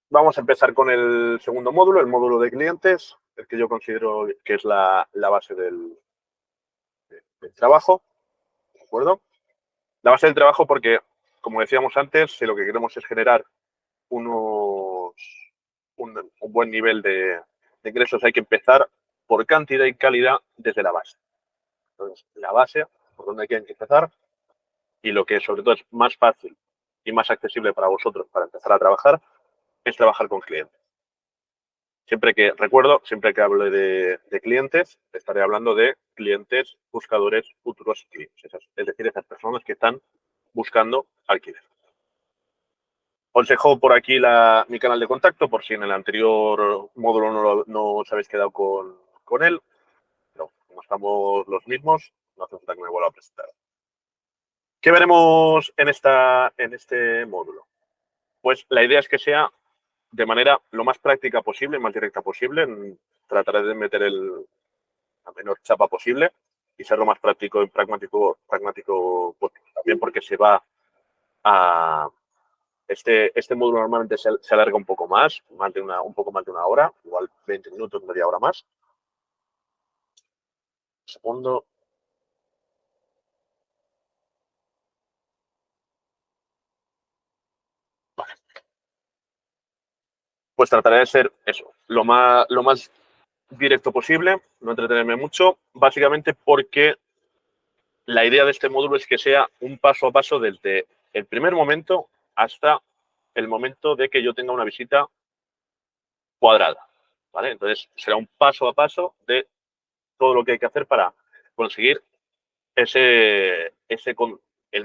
Vamos a empezar con el segundo módulo, el módulo de clientes, el que yo considero que es la base del trabajo, ¿de acuerdo? La base del trabajo porque, como decíamos antes, si lo que queremos es generar un buen nivel de ingresos, hay que empezar por cantidad y calidad desde la base. Entonces, la base, por donde hay que empezar, y lo que sobre todo es más fácil y más accesible para vosotros para empezar a trabajar, es trabajar con clientes. Siempre que hable de clientes, estaré hablando de clientes, buscadores, futuros clientes. Es decir, esas personas que están buscando alquiler. Os dejo por aquí mi canal de contacto, por si en el anterior módulo no os habéis quedado con él. Pero como estamos los mismos, no hace falta que me vuelva a presentar. ¿Qué veremos en este módulo? Pues la idea es que sea de manera lo más práctica posible, más directa posible. Trataré de meter la menor chapa posible y ser lo más práctico y pragmático posible. También porque se va a... Este módulo normalmente se alarga un poco más, un poco más de una hora, igual 20 minutos, media hora más. Segundo. Vale. Pues trataré de ser eso, lo más directo posible, no entretenerme mucho, básicamente porque la idea de este módulo es que sea un paso a paso desde el primer momento hasta el momento de que yo tenga una visita cuadrada, ¿vale? Entonces, será un paso a paso de todo lo que hay que hacer para conseguir el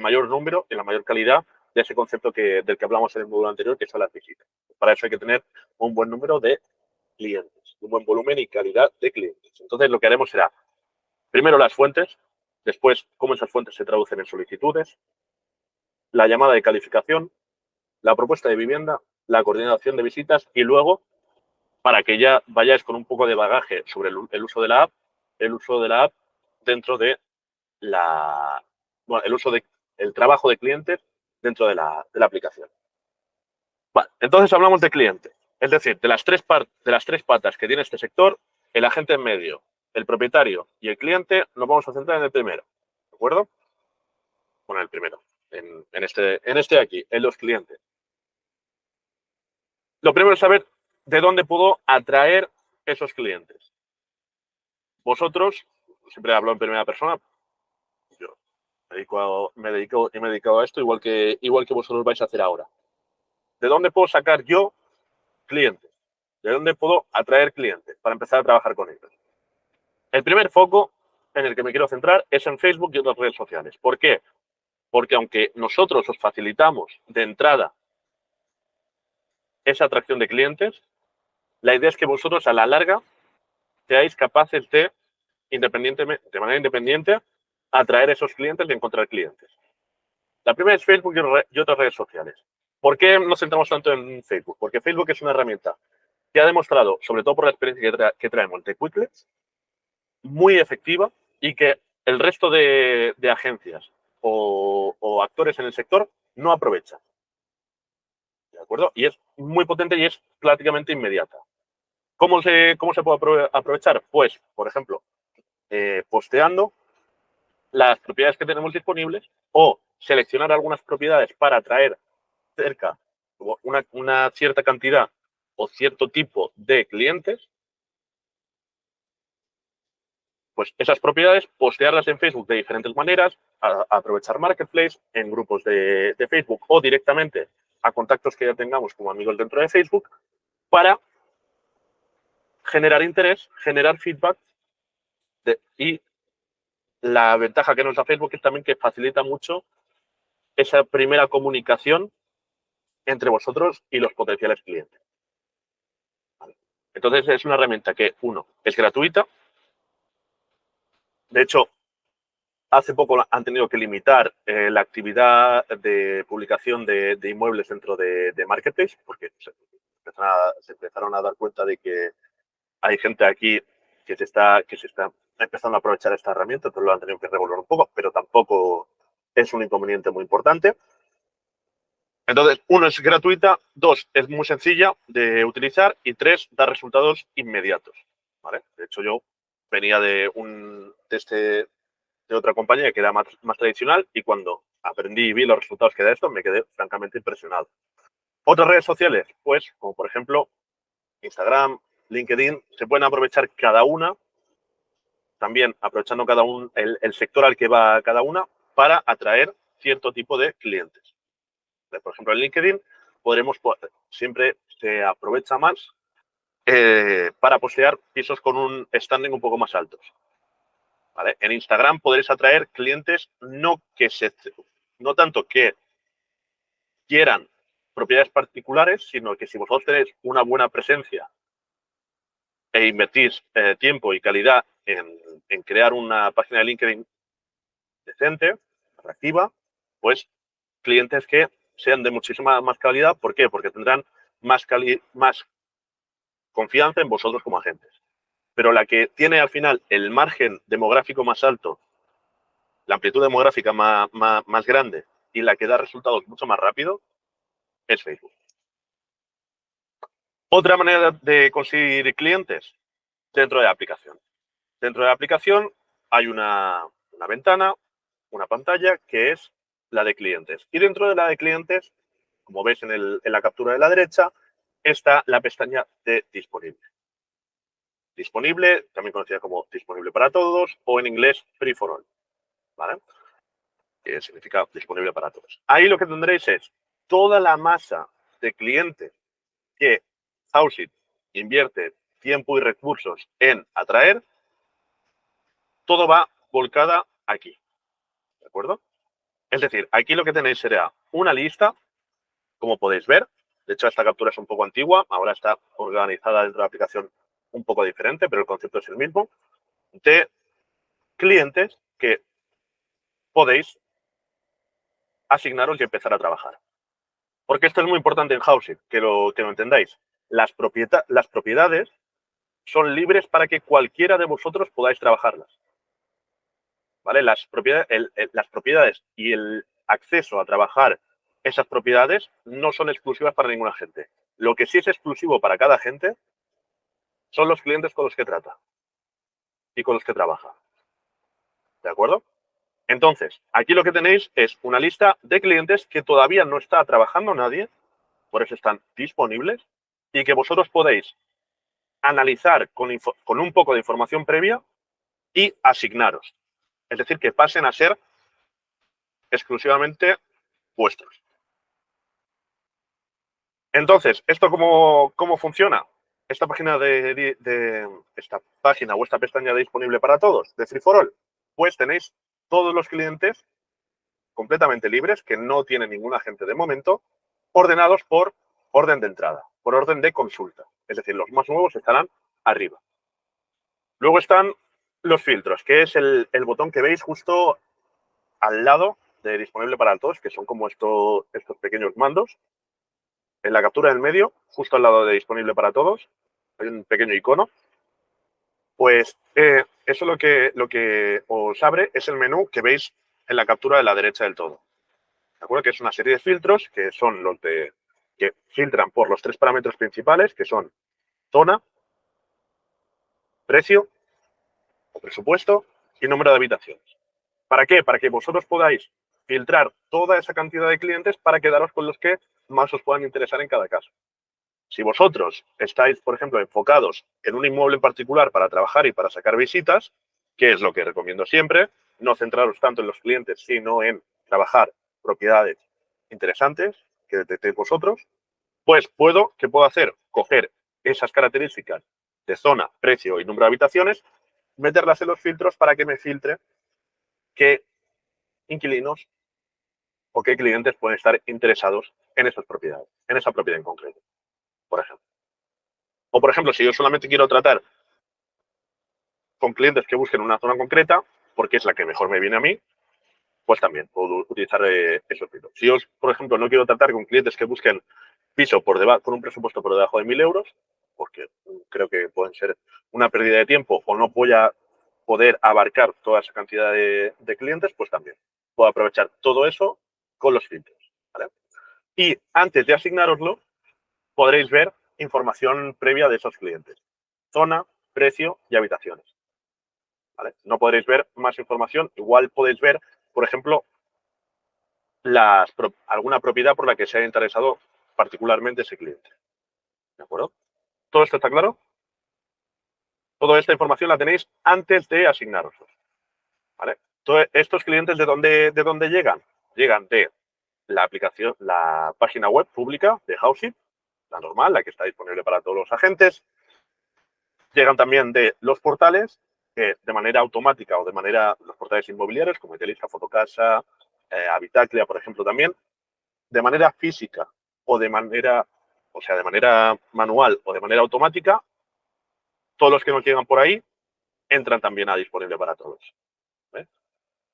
mayor número y la mayor calidad de ese concepto del que hablamos en el módulo anterior, que son las visitas. Para eso hay que tener un buen número de clientes, un buen volumen y calidad de clientes. Entonces, lo que haremos será, primero las fuentes, después cómo esas fuentes se traducen en solicitudes, la llamada de calificación, la propuesta de vivienda, la coordinación de visitas y luego, para que ya vayáis con un poco de bagaje sobre el uso de la app, el uso de la app dentro de el trabajo de clientes dentro de la aplicación. Vale, entonces hablamos de clientes, es decir, de las tres patas que tiene este sector, el agente en medio, el propietario y el cliente, nos vamos a centrar en el primero, ¿de acuerdo? Bueno, el primero, en este de aquí, en los clientes. Lo primero es saber de dónde puedo atraer esos clientes. Vosotros, siempre hablo en primera persona, yo me he dedicado a esto igual que vosotros vais a hacer ahora. ¿De dónde puedo sacar yo clientes? ¿De dónde puedo atraer clientes para empezar a trabajar con ellos? El primer foco en el que me quiero centrar es en Facebook y otras redes sociales. ¿Por qué? Porque aunque nosotros os facilitamos de entrada esa atracción de clientes, la idea es que vosotros a la larga seáis capaces de manera independiente, atraer esos clientes y encontrar clientes. La primera es Facebook y otras redes sociales. ¿Por qué nos centramos tanto en Facebook? Porque Facebook es una herramienta que ha demostrado, sobre todo por la experiencia que traemos de Quicklets, muy efectiva y que el resto de agencias o actores en el sector no aprovechan. ¿De acuerdo? Y es muy potente y es prácticamente inmediata. ¿Cómo se puede aprovechar? Pues, por ejemplo, posteando las propiedades que tenemos disponibles o seleccionar algunas propiedades para atraer cerca una cierta cantidad o cierto tipo de clientes, pues esas propiedades postearlas en Facebook de diferentes maneras, aprovechar Marketplace en grupos de Facebook o directamente a contactos que ya tengamos como amigos dentro de Facebook para generar interés, generar feedback y la ventaja que nos da Facebook es también que facilita mucho esa primera comunicación entre vosotros y los potenciales clientes. ¿Vale? Entonces, es una herramienta que, uno, es gratuita. De hecho, hace poco han tenido que limitar la actividad de publicación de inmuebles dentro de Marketplace porque se empezaron a dar cuenta de que hay gente aquí que se está empezando a aprovechar esta herramienta, entonces lo han tenido que revolver un poco, pero tampoco es un inconveniente muy importante. Entonces, uno, es gratuita, dos, es muy sencilla de utilizar y tres, da resultados inmediatos. ¿Vale? De hecho, yo venía de otra compañía que era más tradicional y cuando aprendí y vi los resultados que da esto, me quedé francamente impresionado. Otras redes sociales, pues, como por ejemplo Instagram, LinkedIn, se pueden aprovechar cada una, también aprovechando cada el sector al que va cada una, para atraer cierto tipo de clientes. Por ejemplo, en LinkedIn siempre se aprovecha más para postear pisos con un standing un poco más altos. ¿Vale? En Instagram podréis atraer clientes no tanto que quieran propiedades particulares, sino que si vosotros tenéis una buena presencia e invertís tiempo y calidad en crear una página de LinkedIn decente, atractiva, pues clientes que sean de muchísima más calidad. ¿Por qué? Porque tendrán más confianza en vosotros como agentes. Pero la que tiene al final el margen demográfico más alto, la amplitud demográfica más grande y la que da resultados mucho más rápido es Facebook. Otra manera de conseguir clientes dentro de la aplicación. Dentro de la aplicación hay una ventana, una pantalla que es la de clientes. Y dentro de la de clientes, como ves en la captura de la derecha, está la pestaña de disponible. Disponible, también conocida como disponible para todos o en inglés free for all, ¿vale? Que significa disponible para todos. Ahí lo que tendréis es toda la masa de clientes que Houseit invierte tiempo y recursos en atraer, todo va volcada aquí, ¿de acuerdo? Es decir, aquí lo que tenéis será una lista, como podéis ver. De hecho, esta captura es un poco antigua, ahora está organizada dentro de la aplicación un poco diferente, pero el concepto es el mismo, de clientes que podéis asignaros y empezar a trabajar. Porque esto es muy importante en Houseit, que lo entendáis. Las propiedades son libres para que cualquiera de vosotros podáis trabajarlas. ¿Vale? Las propiedades y el acceso a trabajar esas propiedades no son exclusivas para ninguna gente. Lo que sí es exclusivo para cada gente son los clientes con los que trata y con los que trabaja. ¿De acuerdo? Entonces, aquí lo que tenéis es una lista de clientes que todavía no está trabajando nadie, por eso están disponibles, y que vosotros podéis analizar con un poco de información previa y asignaros. Es decir, que pasen a ser exclusivamente vuestros. Entonces, ¿esto cómo funciona? Esta página esta página o esta pestaña de disponible para todos, de Free for All, pues tenéis todos los clientes completamente libres, que no tienen ningún agente de momento, ordenados por orden de entrada, por orden de consulta. Es decir, los más nuevos estarán arriba. Luego están los filtros, que es el botón que veis justo al lado de disponible para todos, que son como estos pequeños mandos. En la captura del medio, justo al lado de disponible para todos, hay un pequeño icono. Pues eso lo que os abre es el menú que veis en la captura de la derecha del todo. ¿De acuerdo? Que es una serie de filtros que son que filtran por los tres parámetros principales, que son zona, precio o presupuesto y número de habitaciones. ¿Para qué? Para que vosotros podáis filtrar toda esa cantidad de clientes para quedaros con los que más os puedan interesar en cada caso. Si vosotros estáis, por ejemplo, enfocados en un inmueble en particular para trabajar y para sacar visitas, que es lo que recomiendo siempre, no centraros tanto en los clientes, sino en trabajar propiedades interesantes que detectéis vosotros, pues ¿qué puedo hacer? Coger esas características de zona, precio y número de habitaciones, meterlas en los filtros para que me filtre qué inquilinos o qué clientes pueden estar interesados en esas propiedades, en esa propiedad en concreto, por ejemplo. O, por ejemplo, si yo solamente quiero tratar con clientes que busquen una zona concreta, porque es la que mejor me viene a mí, pues también puedo utilizar esos filtros. Si yo, por ejemplo, no quiero tratar con clientes que busquen piso con un presupuesto por debajo de 1.000 euros, porque creo que pueden ser una pérdida de tiempo o no voy a poder abarcar toda esa cantidad de clientes, pues también puedo aprovechar todo eso con los filtros. ¿Vale? Y antes de asignároslo, podréis ver información previa de esos clientes. Zona, precio y habitaciones. ¿Vale? No podréis ver más información. Igual podéis ver, por ejemplo, alguna propiedad por la que se haya interesado particularmente ese cliente. ¿De acuerdo? ¿Todo esto está claro? Toda esta información la tenéis antes de asignároslos. ¿Vale? Todos estos clientes, ¿de dónde llegan? Llegan de la aplicación, la página web pública de Houseit, la normal, la que está disponible para todos los agentes. Llegan también de los portales, que de manera automática o de manera, los portales inmobiliarios, como Idealista, Fotocasa, Habitaclia, por ejemplo, también, de manera física o de manera manual o de manera automática, todos los que nos llegan por ahí entran también a disponible para todos. ¿Vale?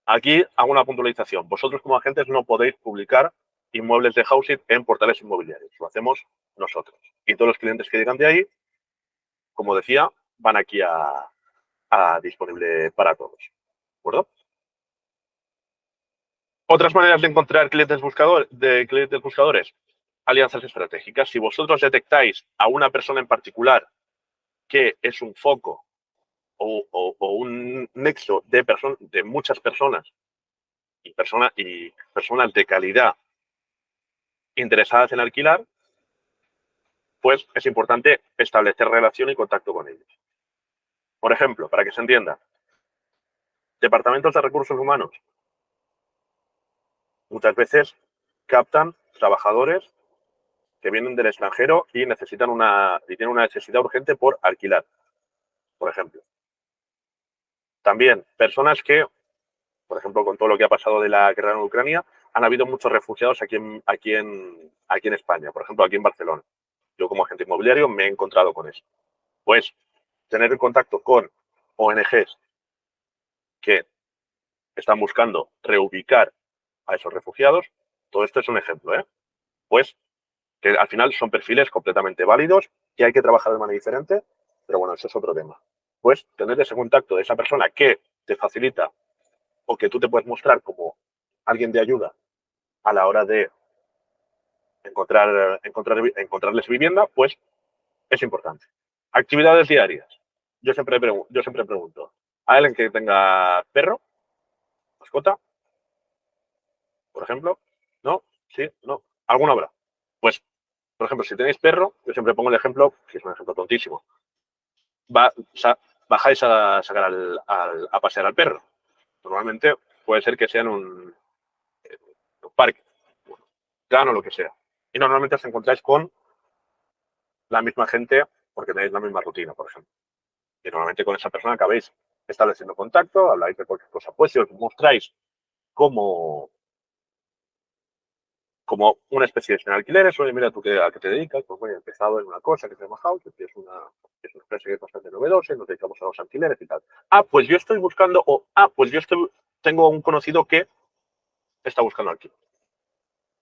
Aquí hago una puntualización. Vosotros como agentes no podéis publicar inmuebles de Houseit en portales inmobiliarios. Lo hacemos nosotros. Y todos los clientes que llegan de ahí, como decía, van aquí a disponible para todos. ¿De acuerdo? Otras maneras de encontrar clientes buscadores, alianzas estratégicas. Si vosotros detectáis a una persona en particular que es un foco o un nexo de muchas personas y personas de calidad interesadas en alquilar, pues es importante establecer relación y contacto con ellos. Por ejemplo, para que se entienda, departamentos de recursos humanos muchas veces captan trabajadores que vienen del extranjero y tienen una necesidad urgente por alquilar, por ejemplo. También personas que, por ejemplo, con todo lo que ha pasado de la guerra en Ucrania, han habido muchos refugiados aquí en España, por ejemplo, aquí en Barcelona. Yo como agente inmobiliario me he encontrado con eso. Pues tener contacto con ONGs que están buscando reubicar a esos refugiados, todo esto es un ejemplo, pues que al final son perfiles completamente válidos, que hay que trabajar de manera diferente, pero bueno, eso es otro tema. Pues tener ese contacto de esa persona que te facilita o que tú te puedes mostrar como alguien de ayuda a la hora de encontrarles vivienda, pues es importante. Actividades diarias. Yo siempre pregunto, ¿hay alguien que tenga perro, mascota, por ejemplo? ¿No? ¿Sí? ¿No? ¿Alguna habrá? Pues, por ejemplo, si tenéis perro, yo siempre pongo el ejemplo, que es un ejemplo tontísimo. Bajáis a sacar a pasear al perro. Normalmente puede ser que sea en un parque, plano o lo que sea. Y normalmente os encontráis con la misma gente porque tenéis la misma rutina, por ejemplo. Y normalmente con esa persona acabáis estableciendo contacto, habláis de cualquier cosa. Pues si os mostráis como una especie de alquileres, oye, mira, ¿tú a qué te dedicas? Pues bueno, he empezado en una cosa que se llama House, que es una empresa que es bastante novedosa y nos dedicamos a los alquileres y tal. Ah, pues yo estoy buscando, pues yo tengo un conocido que está buscando alquiler.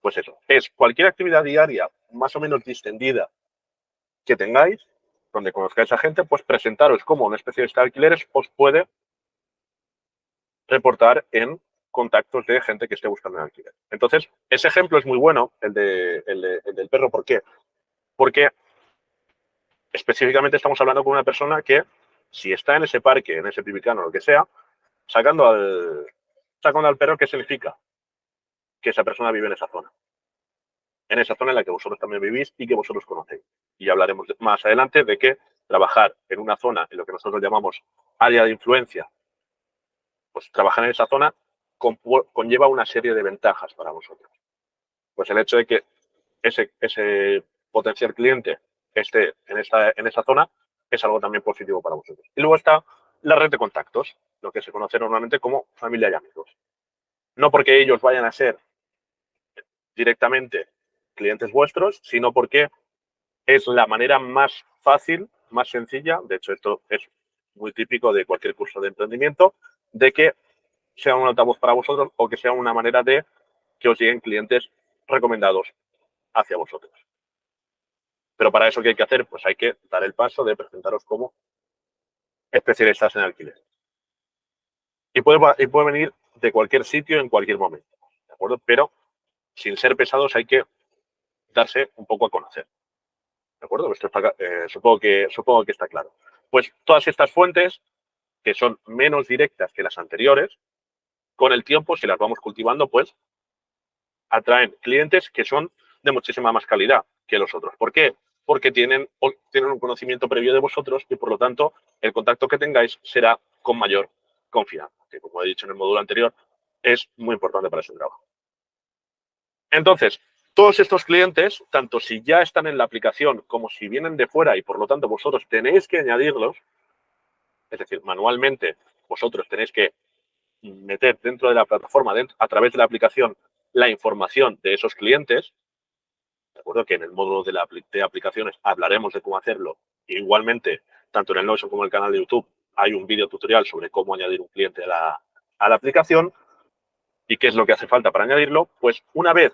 Pues eso, es cualquier actividad diaria más o menos distendida que tengáis, donde conozcáis a gente, pues presentaros como una especialista de alquileres os puede reportar en contactos de gente que esté buscando en alquiler. Entonces, ese ejemplo es muy bueno, el del perro. ¿Por qué? Porque específicamente estamos hablando con una persona que, si está en ese parque, en ese pibicano, lo que sea, sacando al perro, ¿qué significa? Que esa persona vive en esa zona en la que vosotros también vivís y que vosotros conocéis. Y hablaremos más adelante de que trabajar en una zona, en lo que nosotros llamamos área de influencia, pues trabajar en esa zona conlleva una serie de ventajas para vosotros. Pues el hecho de que ese potencial cliente esté en esa zona es algo también positivo para vosotros. Y luego está la red de contactos, lo que se conoce normalmente como familia y amigos. No porque ellos vayan a ser directamente clientes vuestros, sino porque es la manera más fácil, más sencilla, de hecho esto es muy típico de cualquier curso de emprendimiento, de que sea un altavoz para vosotros o que sea una manera de que os lleguen clientes recomendados hacia vosotros. Pero para eso, ¿qué hay que hacer? Pues hay que dar el paso de presentaros como especialistas en alquiler. Y puede venir de cualquier sitio en cualquier momento, ¿de acuerdo? Pero sin ser pesados hay que darse un poco a conocer. ¿De acuerdo? Esto está, supongo que está claro. Pues todas estas fuentes, que son menos directas que las anteriores, con el tiempo, si las vamos cultivando, pues atraen clientes que son de muchísima más calidad que los otros. ¿Por qué? Porque tienen un conocimiento previo de vosotros y, por lo tanto, el contacto que tengáis será con mayor confianza, que, como he dicho en el módulo anterior, es muy importante para ese trabajo. Entonces, todos estos clientes, tanto si ya están en la aplicación como si vienen de fuera y, por lo tanto, vosotros tenéis que añadirlos, es decir, manualmente vosotros tenéis que meter dentro de la plataforma, a través de la aplicación, la información de esos clientes. De acuerdo que en el módulo de aplicaciones hablaremos de cómo hacerlo. Igualmente, tanto en el Notion como en el canal de YouTube hay un vídeo tutorial sobre cómo añadir un cliente a la aplicación y qué es lo que hace falta para añadirlo. Pues una vez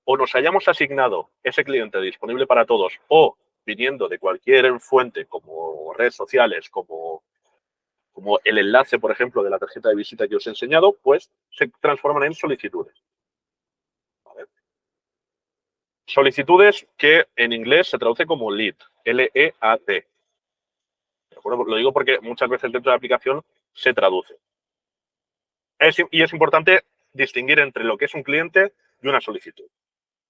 o nos hayamos asignado ese cliente disponible para todos o viniendo de cualquier fuente como redes sociales, como el enlace, por ejemplo, de la tarjeta de visita que os he enseñado, pues se transforman en solicitudes. ¿Vale? Solicitudes que en inglés se traduce como lead, L-E-A-D. ¿De acuerdo? Lo digo porque muchas veces dentro de la aplicación se traduce. Y es importante distinguir entre lo que es un cliente y una solicitud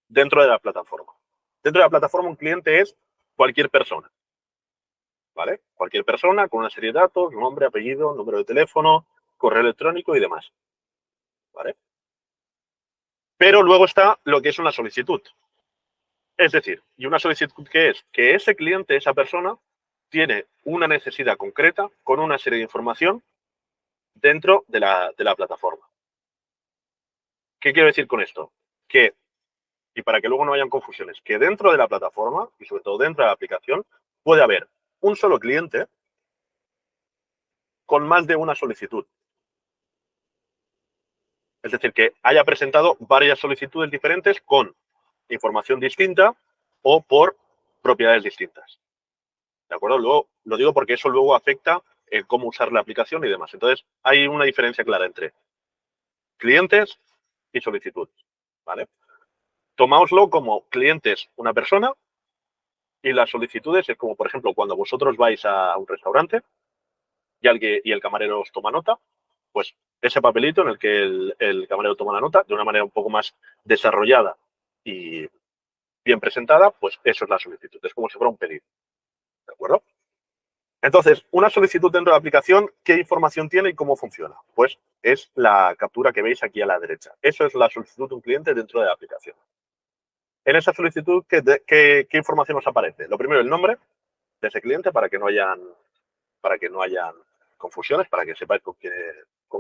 dentro de la plataforma. Dentro de la plataforma un cliente es cualquier persona. ¿Vale? Cualquier persona con una serie de datos, nombre, apellido, número de teléfono, correo electrónico y demás. ¿Vale? Pero luego está lo que es una solicitud. Es decir, ¿y una solicitud qué es? Que ese cliente, esa persona, tiene una necesidad concreta con una serie de información dentro de la plataforma. ¿Qué quiero decir con esto? Que, y para que luego no hayan confusiones, que dentro de la plataforma y sobre todo dentro de la aplicación puede haber un solo cliente con más de una solicitud. Es decir, que haya presentado varias solicitudes diferentes con información distinta o por propiedades distintas. ¿De acuerdo? Luego, lo digo porque eso luego afecta en cómo usar la aplicación y demás. Entonces, hay una diferencia clara entre clientes y solicitudes. ¿Vale? Tomáoslo como clientes una persona y las solicitudes es como, por ejemplo, cuando vosotros vais a un restaurante y el camarero os toma nota, pues ese papelito en el que el camarero toma la nota de una manera un poco más desarrollada y bien presentada, pues eso es la solicitud. Es como si fuera un pedido. ¿De acuerdo? Entonces, una solicitud dentro de la aplicación, ¿qué información tiene y cómo funciona? Pues es la captura que veis aquí a la derecha. Eso es la solicitud de un cliente dentro de la aplicación. En esa solicitud, ¿qué información os aparece? Lo primero, el nombre de ese cliente para que no hayan confusiones, para que sepáis con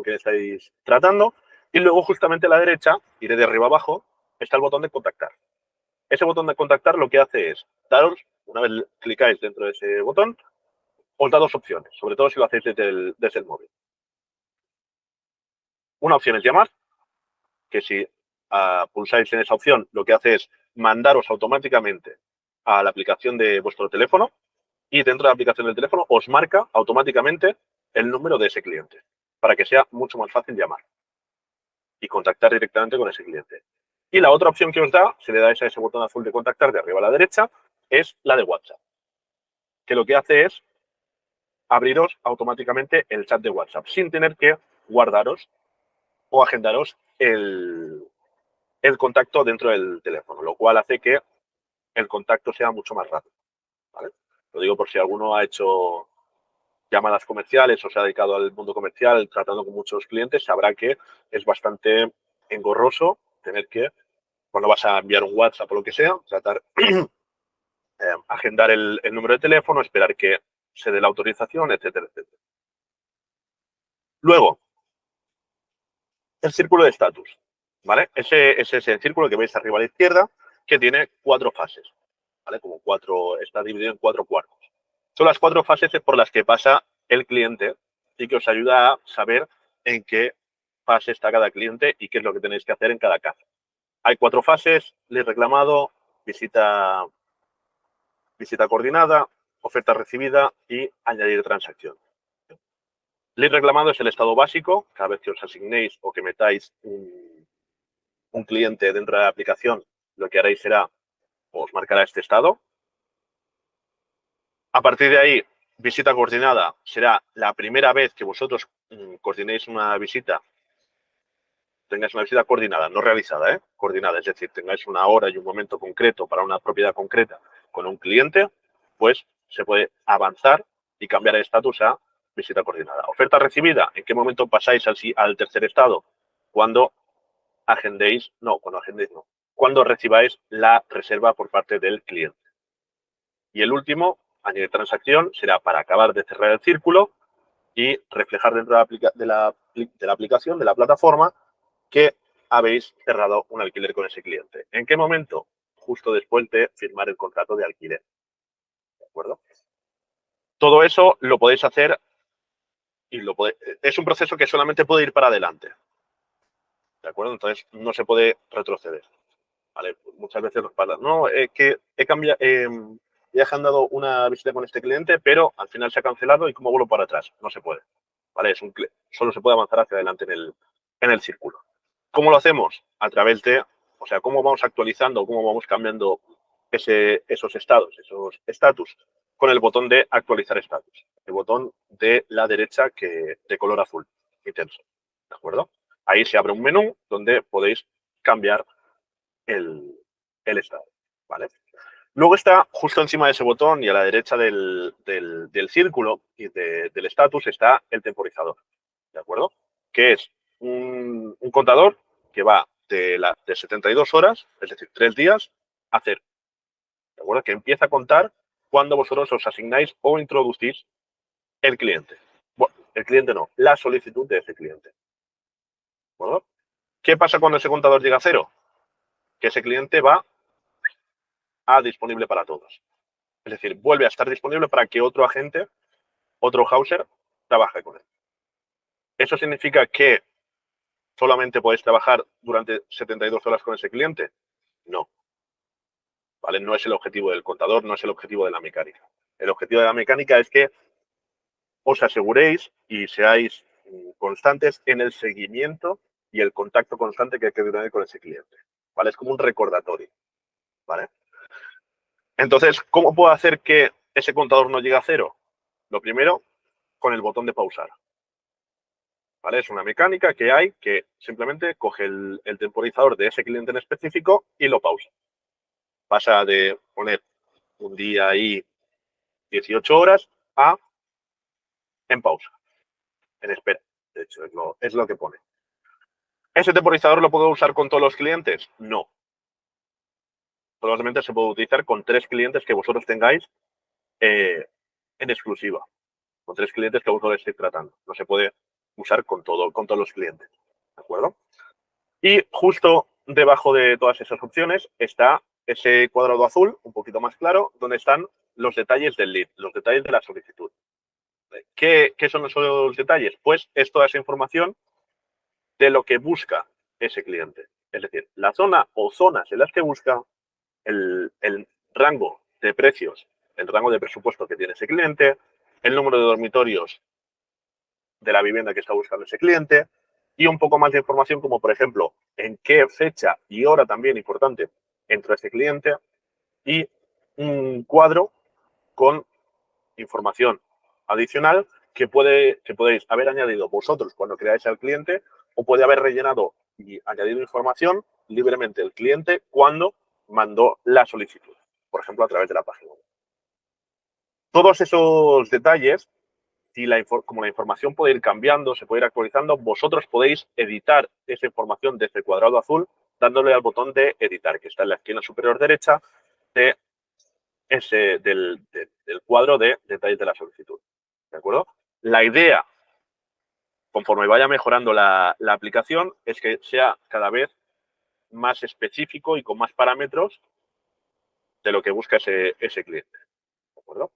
quién estáis tratando. Y luego, justamente a la derecha, iré de arriba abajo, está el botón de contactar. Ese botón de contactar lo que hace es daros, una vez clicáis dentro de ese botón, os da dos opciones, sobre todo si lo hacéis desde el móvil. Una opción es llamar, que si pulsáis en esa opción, lo que hace es mandaros automáticamente a la aplicación de vuestro teléfono y dentro de la aplicación del teléfono os marca automáticamente el número de ese cliente para que sea mucho más fácil llamar y contactar directamente con ese cliente. Y la otra opción que os da, si le dais a ese botón azul de contactar de arriba a la derecha, es la de WhatsApp, que lo que hace es abriros automáticamente el chat de WhatsApp sin tener que guardaros o agendaros el contacto dentro del teléfono, lo cual hace que el contacto sea mucho más rápido. ¿Vale? Lo digo por si alguno ha hecho llamadas comerciales o se ha dedicado al mundo comercial tratando con muchos clientes, sabrá que es bastante engorroso tener que, cuando vas a enviar un WhatsApp o lo que sea, tratar agendar el número de teléfono, esperar que se dé la autorización, etcétera, etcétera. Luego, el círculo de estatus, ¿vale? Ese es el círculo que veis arriba a la izquierda, que tiene 4 fases, ¿vale? Está dividido en 4 cuartos. Son las 4 fases por las que pasa el cliente y que os ayuda a saber en qué fase está cada cliente y qué es lo que tenéis que hacer en cada caso. Hay 4 fases: lead reclamado, visita coordinada, oferta recibida y añadir transacción. Lead reclamado es el estado básico. Cada vez que os asignéis o que metáis un cliente dentro de la aplicación, lo que haréis será, os marcará este estado. A partir de ahí, visita coordinada será la primera vez que vosotros coordinéis una visita, tengáis una visita coordinada, no realizada, coordinada, es decir, tengáis una hora y un momento concreto para una propiedad concreta con un cliente, pues se puede avanzar y cambiar el estatus a visita coordinada. Oferta recibida, ¿en qué momento pasáis al tercer estado? Cuando agendéis, cuando recibáis la reserva por parte del cliente. Y el último, añadir transacción, será para acabar de cerrar el círculo y reflejar dentro de la aplicación, de la plataforma, que habéis cerrado un alquiler con ese cliente. ¿En qué momento? Justo después de firmar el contrato de alquiler. ¿De acuerdo? Todo eso lo podéis hacer y es un proceso que solamente puede ir para adelante. ¿De acuerdo? Entonces no se puede retroceder. ¿Vale? Muchas veces nos pasa, no, que he cambiado, he agendado una visita con este cliente, pero al final se ha cancelado y ¿cómo vuelvo para atrás? No se puede. ¿Vale? Solo se puede avanzar hacia adelante en el círculo. ¿Cómo lo hacemos? A través de, o sea, cómo vamos actualizando, cómo vamos cambiando esos estados, esos estatus, con el botón de actualizar estatus, el botón de la derecha de color azul intenso, ¿de acuerdo? Ahí se abre un menú donde podéis cambiar el estado, ¿vale? Luego está justo encima de ese botón y a la derecha del círculo y del estatus está el temporizador, ¿de acuerdo? Que es un contador que va de 72 horas, es decir, 3 días, a 0. ¿De acuerdo? Que empieza a contar cuando vosotros os asignáis o introducís el cliente. Bueno, el cliente no, la solicitud de ese cliente. ¿De acuerdo? ¿Qué pasa cuando ese contador llega a 0? Que ese cliente va a disponible para todos. Es decir, vuelve a estar disponible para que otro agente, otro houser, trabaje con él. ¿Eso significa que solamente podéis trabajar durante 72 horas con ese cliente? No. ¿Vale? No es el objetivo del contador, no es el objetivo de la mecánica. El objetivo de la mecánica es que os aseguréis y seáis constantes en el seguimiento y el contacto constante que hay que tener con ese cliente. ¿Vale? Es como un recordatorio. ¿Vale? Entonces, ¿cómo puedo hacer que ese contador no llegue a 0? Lo primero, con el botón de pausar. ¿Vale? Es una mecánica que hay que simplemente coge el temporizador de ese cliente en específico y lo pausa. Pasa de poner un día y 18 horas a en pausa, en espera. De hecho, es lo que pone. ¿Ese temporizador lo puedo usar con todos los clientes? No. Solamente se puede utilizar con 3 clientes que vosotros tengáis en exclusiva. Con 3 clientes que vosotros estéis tratando. No se puede usar con todos los clientes. ¿De acuerdo? Y justo debajo de todas esas opciones está ese cuadrado azul, un poquito más claro, donde están los detalles del lead, los detalles de la solicitud. ¿Qué son esos detalles? Pues es toda esa información de lo que busca ese cliente. Es decir, la zona o zonas en las que busca, el rango de precios, el rango de presupuesto que tiene ese cliente, el número de dormitorios de la vivienda que está buscando ese cliente y un poco más de información como, por ejemplo, en qué fecha y hora también importante entra ese cliente y un cuadro con información adicional que podéis haber añadido vosotros cuando creáis al cliente o puede haber rellenado y añadido información libremente el cliente cuando mandó la solicitud, por ejemplo, a través de la página web. Todos esos detalles, como la información puede ir cambiando, se puede ir actualizando, vosotros podéis editar esa información desde el cuadrado azul dándole al botón de editar, que está en la esquina superior derecha del cuadro de detalles de la solicitud. ¿De acuerdo? La idea, conforme vaya mejorando la aplicación, es que sea cada vez más específico y con más parámetros de lo que busca ese cliente. ¿De acuerdo?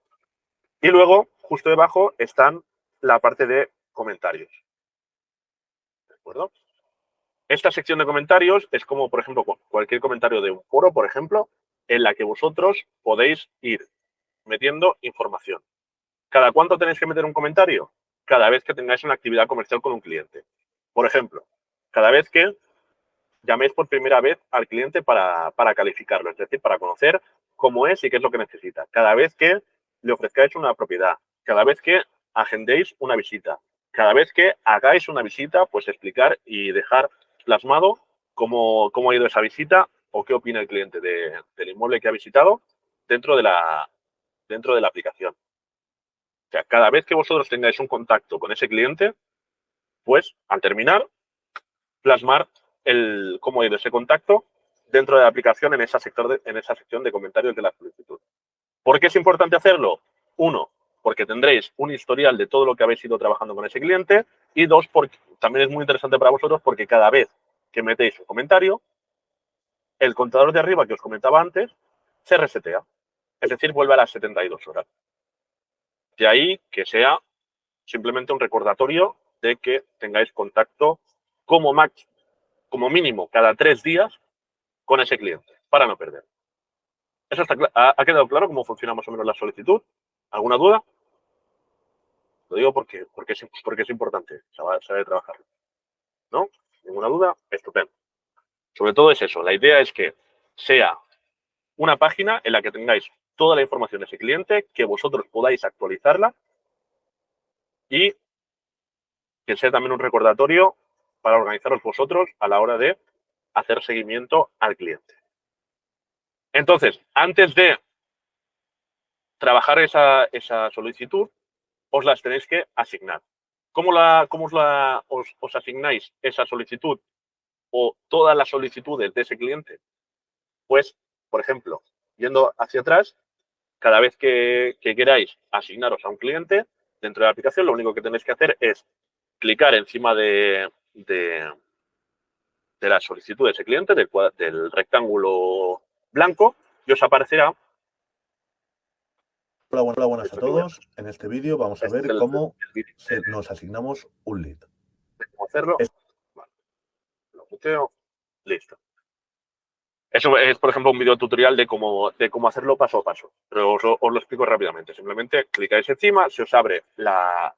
Y luego, justo debajo, están la parte de comentarios. ¿De acuerdo? Esta sección de comentarios es como, por ejemplo, cualquier comentario de un foro, por ejemplo, en la que vosotros podéis ir metiendo información. ¿Cada cuánto tenéis que meter un comentario? Cada vez que tengáis una actividad comercial con un cliente. Por ejemplo, cada vez que llaméis por primera vez al cliente para calificarlo, es decir, para conocer cómo es y qué es lo que necesita. Cada vez que le ofrezcáis una propiedad, cada vez que agendéis una visita, cada vez que hagáis una visita, pues explicar y dejar plasmado cómo ha ido esa visita o qué opina el cliente del inmueble que ha visitado dentro de la aplicación. O sea, cada vez que vosotros tengáis un contacto con ese cliente, pues al terminar, plasmar cómo ha ido ese contacto dentro de la aplicación en esa sección de comentarios de la solicitud. ¿Por qué es importante hacerlo? Uno, porque tendréis un historial de todo lo que habéis ido trabajando con ese cliente. Y dos, porque también es muy interesante para vosotros porque cada vez que metéis un comentario, el contador de arriba que os comentaba antes se resetea. Es decir, vuelve a las 72 horas. De ahí que sea simplemente un recordatorio de que tengáis contacto como mínimo cada 3 días con ese cliente para no perder. ¿Eso ha quedado claro cómo funciona más o menos la solicitud? ¿Alguna duda? Lo digo porque es importante saber trabajar. ¿No? ¿Ninguna duda? Estupendo. Sobre todo es eso. La idea es que sea una página en la que tengáis toda la información de ese cliente, que vosotros podáis actualizarla y que sea también un recordatorio para organizaros vosotros a la hora de hacer seguimiento al cliente. Entonces, antes de trabajar esa solicitud, os las tenéis que asignar. ¿Cómo os asignáis esa solicitud o todas las solicitudes de ese cliente? Pues, por ejemplo, yendo hacia atrás, cada vez que queráis asignaros a un cliente dentro de la aplicación, lo único que tenéis que hacer es clicar encima de la solicitud de ese cliente, del rectángulo blanco, y os aparecerá. Hola, buenas a todos. En este vídeo vamos a ver cómo nos asignamos un lead. ¿Cómo hacerlo? Vale. Lo puteo. Listo. Eso es, por ejemplo, un video tutorial de cómo hacerlo paso a paso. Pero os lo explico rápidamente. Simplemente clicáis encima, se os abre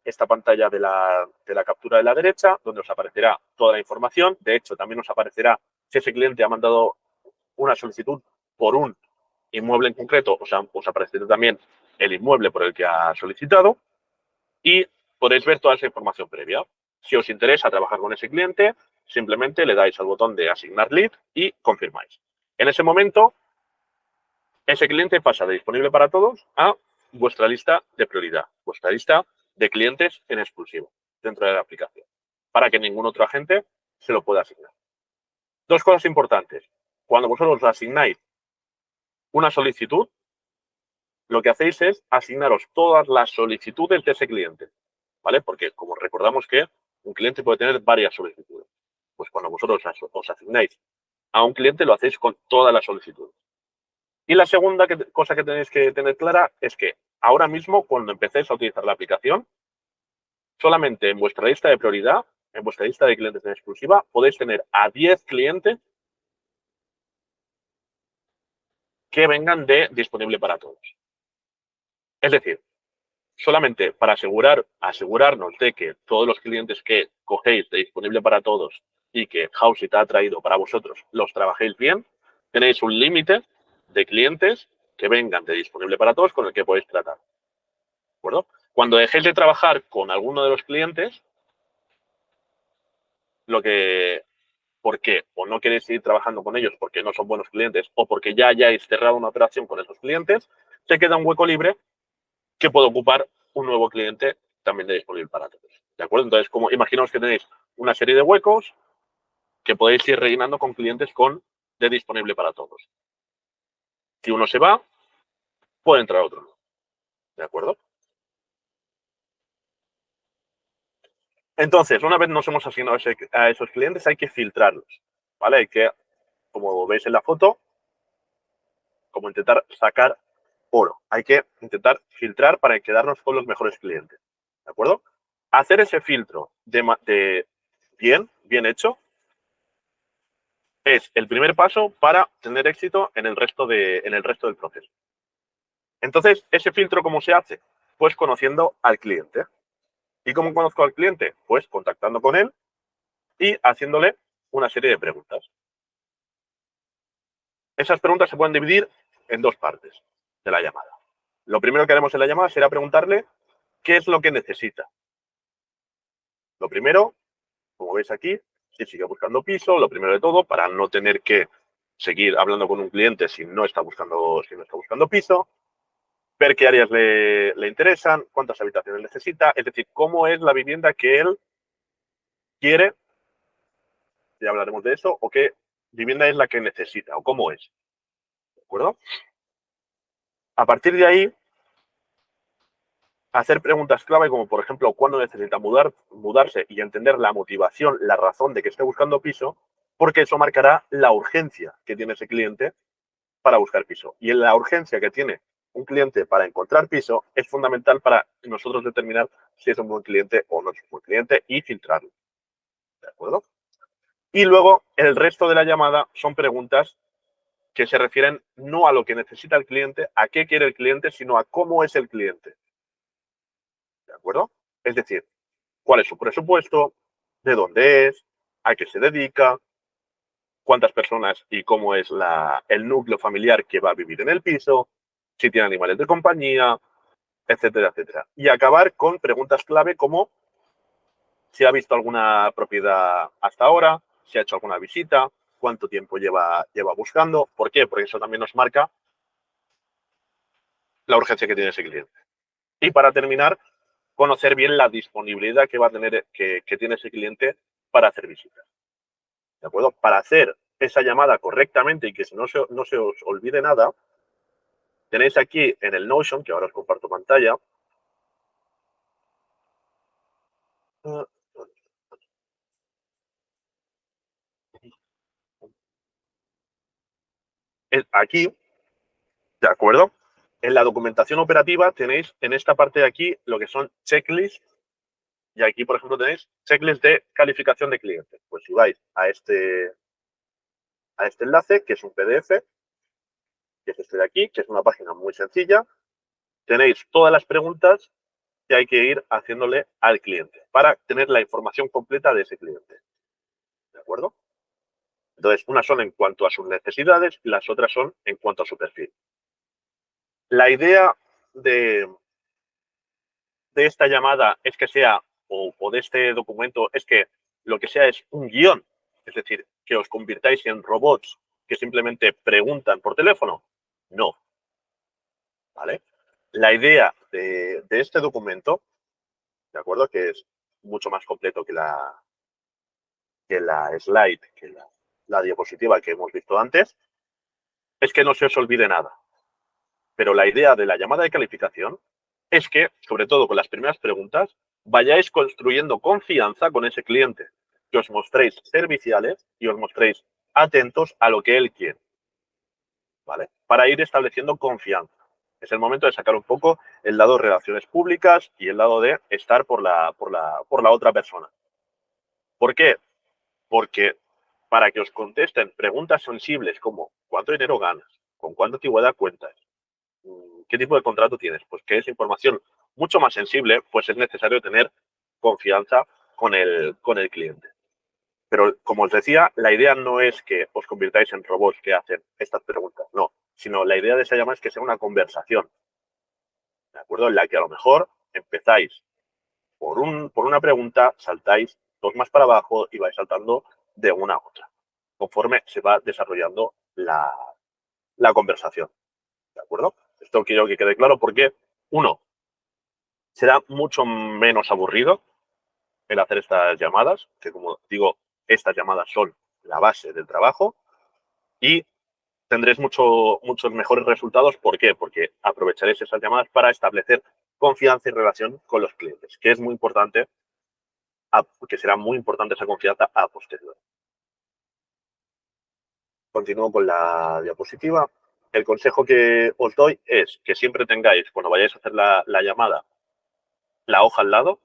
esta pantalla de la captura de la derecha, donde os aparecerá toda la información. De hecho, también os aparecerá si ese cliente ha mandado una solicitud por un inmueble en concreto, os aparecerá también el inmueble por el que ha solicitado y podéis ver toda esa información previa. Si os interesa trabajar con ese cliente, simplemente le dais al botón de asignar lead y confirmáis. En ese momento, ese cliente pasa de disponible para todos a vuestra lista de prioridad, vuestra lista de clientes en exclusivo dentro de la aplicación, para que ningún otro agente se lo pueda asignar. Dos cosas importantes. Cuando vosotros asignáis una solicitud, lo que hacéis es asignaros todas las solicitudes de ese cliente, ¿vale? Porque como recordamos que un cliente puede tener varias solicitudes. Pues cuando vosotros os asignáis a un cliente, lo hacéis con todas las solicitudes. Y la segunda cosa que tenéis que tener clara es que ahora mismo, cuando empecéis a utilizar la aplicación, solamente en vuestra lista de prioridad, en vuestra lista de clientes en exclusiva, podéis tener a 10 clientes que vengan de disponible para todos. Es decir, solamente para asegurarnos de que todos los clientes que cogéis de disponible para todos y que Houseit ha traído para vosotros los trabajéis bien, tenéis un límite de clientes que vengan de disponible para todos con el que podéis tratar. ¿De acuerdo? Cuando dejéis de trabajar con alguno de los clientes, ¿por qué? O no queréis seguir trabajando con ellos porque no son buenos clientes o porque ya hayáis cerrado una operación con esos clientes, se queda un hueco libre que puede ocupar un nuevo cliente también de disponible para todos. ¿De acuerdo? Entonces, imaginaos que tenéis una serie de huecos que podéis ir rellenando con clientes de disponible para todos. Si uno se va, puede entrar otro. ¿De acuerdo? Entonces, una vez nos hemos asignado a esos clientes, hay que filtrarlos. ¿Vale? Hay que, como veis en la foto, como intentar sacar oro. Hay que intentar filtrar para quedarnos con los mejores clientes. ¿De acuerdo? Hacer ese filtro bien hecho, es el primer paso para tener éxito en el resto del proceso. Entonces, ¿ese filtro cómo se hace? Pues conociendo al cliente. ¿Y cómo conozco al cliente? Pues contactando con él y haciéndole una serie de preguntas. Esas preguntas se pueden dividir en dos partes de la llamada. Lo primero que haremos en la llamada será preguntarle qué es lo que necesita. Lo primero, como veis aquí, si sigue buscando piso, lo primero de todo, para no tener que seguir hablando con un cliente si no está buscando piso, ver qué áreas le interesan, cuántas habitaciones necesita, es decir, cómo es la vivienda que él quiere, ya hablaremos de eso, o qué vivienda es la que necesita, o cómo es. ¿De acuerdo? A partir de ahí, hacer preguntas clave como, por ejemplo, cuándo necesita mudarse y entender la motivación, la razón de que esté buscando piso, porque eso marcará la urgencia que tiene ese cliente para buscar piso. Y en la urgencia que tiene un cliente para encontrar piso es fundamental para nosotros determinar si es un buen cliente o no es un buen cliente y filtrarlo. ¿De acuerdo? Y luego el resto de la llamada son preguntas que se refieren no a lo que necesita el cliente, a qué quiere el cliente, sino a cómo es el cliente. ¿De acuerdo? Es decir, cuál es su presupuesto, de dónde es, a qué se dedica, cuántas personas y cómo es el núcleo familiar que va a vivir en el piso, si tiene animales de compañía, etcétera, etcétera. Y acabar con preguntas clave como si ha visto alguna propiedad hasta ahora, si ha hecho alguna visita, cuánto tiempo lleva buscando. ¿Por qué? Porque eso también nos marca la urgencia que tiene ese cliente. Y para terminar, conocer bien la disponibilidad que va a tener, que tiene ese cliente para hacer visitas. ¿De acuerdo? Para hacer esa llamada correctamente y que no se os olvide nada, tenéis aquí en el Notion, que ahora os comparto pantalla, aquí, ¿de acuerdo? En la documentación operativa tenéis en esta parte de aquí lo que son checklists y aquí, por ejemplo, tenéis checklists de calificación de clientes. Pues si vais a este enlace, que es un PDF, que es este de aquí, que es una página muy sencilla, tenéis todas las preguntas que hay que ir haciéndole al cliente para tener la información completa de ese cliente. ¿De acuerdo? Entonces, unas son en cuanto a sus necesidades y las otras son en cuanto a su perfil. La idea de esta llamada es que sea, o de este documento, es que lo que sea es un guión. Es decir, que os convirtáis en robots que simplemente preguntan por teléfono. No. ¿Vale? La idea de este documento, ¿de acuerdo? Que es mucho más completo que la slide, que la diapositiva que hemos visto antes, es que no se os olvide nada. Pero la idea de la llamada de calificación es que, sobre todo con las primeras preguntas, vayáis construyendo confianza con ese cliente, que os mostréis serviciales y os mostréis atentos a lo que él quiere, ¿vale? Para ir estableciendo confianza. Es el momento de sacar un poco el lado de relaciones públicas y el lado de estar por la otra persona. ¿Por qué? Porque para que os contesten preguntas sensibles como ¿cuánto dinero ganas? ¿Con cuánta antigüedad cuentas? ¿Qué tipo de contrato tienes? Pues que es información mucho más sensible, pues es necesario tener confianza con el cliente. Pero como os decía, la idea no es que os convirtáis en robots que hacen estas preguntas, no, sino la idea de esa llamada es que sea una conversación, ¿de acuerdo? En la que a lo mejor empezáis por una pregunta, saltáis dos más para abajo y vais saltando de una a otra, conforme se va desarrollando la conversación, ¿de acuerdo? Esto quiero que quede claro porque, uno, será mucho menos aburrido el hacer estas llamadas, que como digo, estas llamadas son la base del trabajo y tendréis muchos mejores resultados. ¿Por qué? Porque aprovecharéis esas llamadas para establecer confianza y relación con los clientes, que es muy importante, que será muy importante esa confianza a posteriori. Continúo con la diapositiva. El consejo que os doy es que siempre tengáis, cuando vayáis a hacer la llamada, la hoja al lado.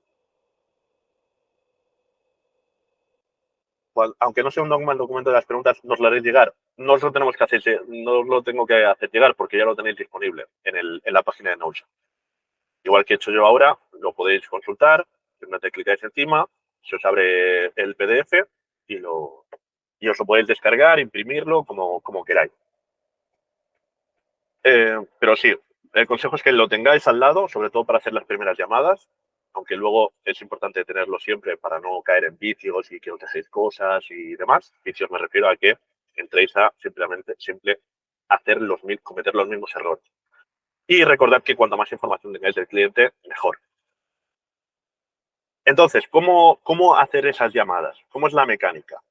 Aunque no sea un dogma el documento de las preguntas, nos lo haréis llegar. No os lo tenemos que hacer, no os lo tengo que hacer llegar porque ya lo tenéis disponible en la página de Notion. Igual que he hecho yo ahora, lo podéis consultar, simplemente clicáis encima, se os abre el PDF y os lo podéis descargar, imprimirlo, como queráis. Pero sí, el consejo es que lo tengáis al lado, sobre todo para hacer las primeras llamadas, aunque luego es importante tenerlo siempre para no caer en vicios y que os dejéis cosas y demás. Vicios me refiero a que entréis a simplemente cometer los mismos errores. Y recordad que cuanto más información tengáis del cliente, mejor. Entonces, ¿cómo hacer esas llamadas? ¿Cómo es la mecánica?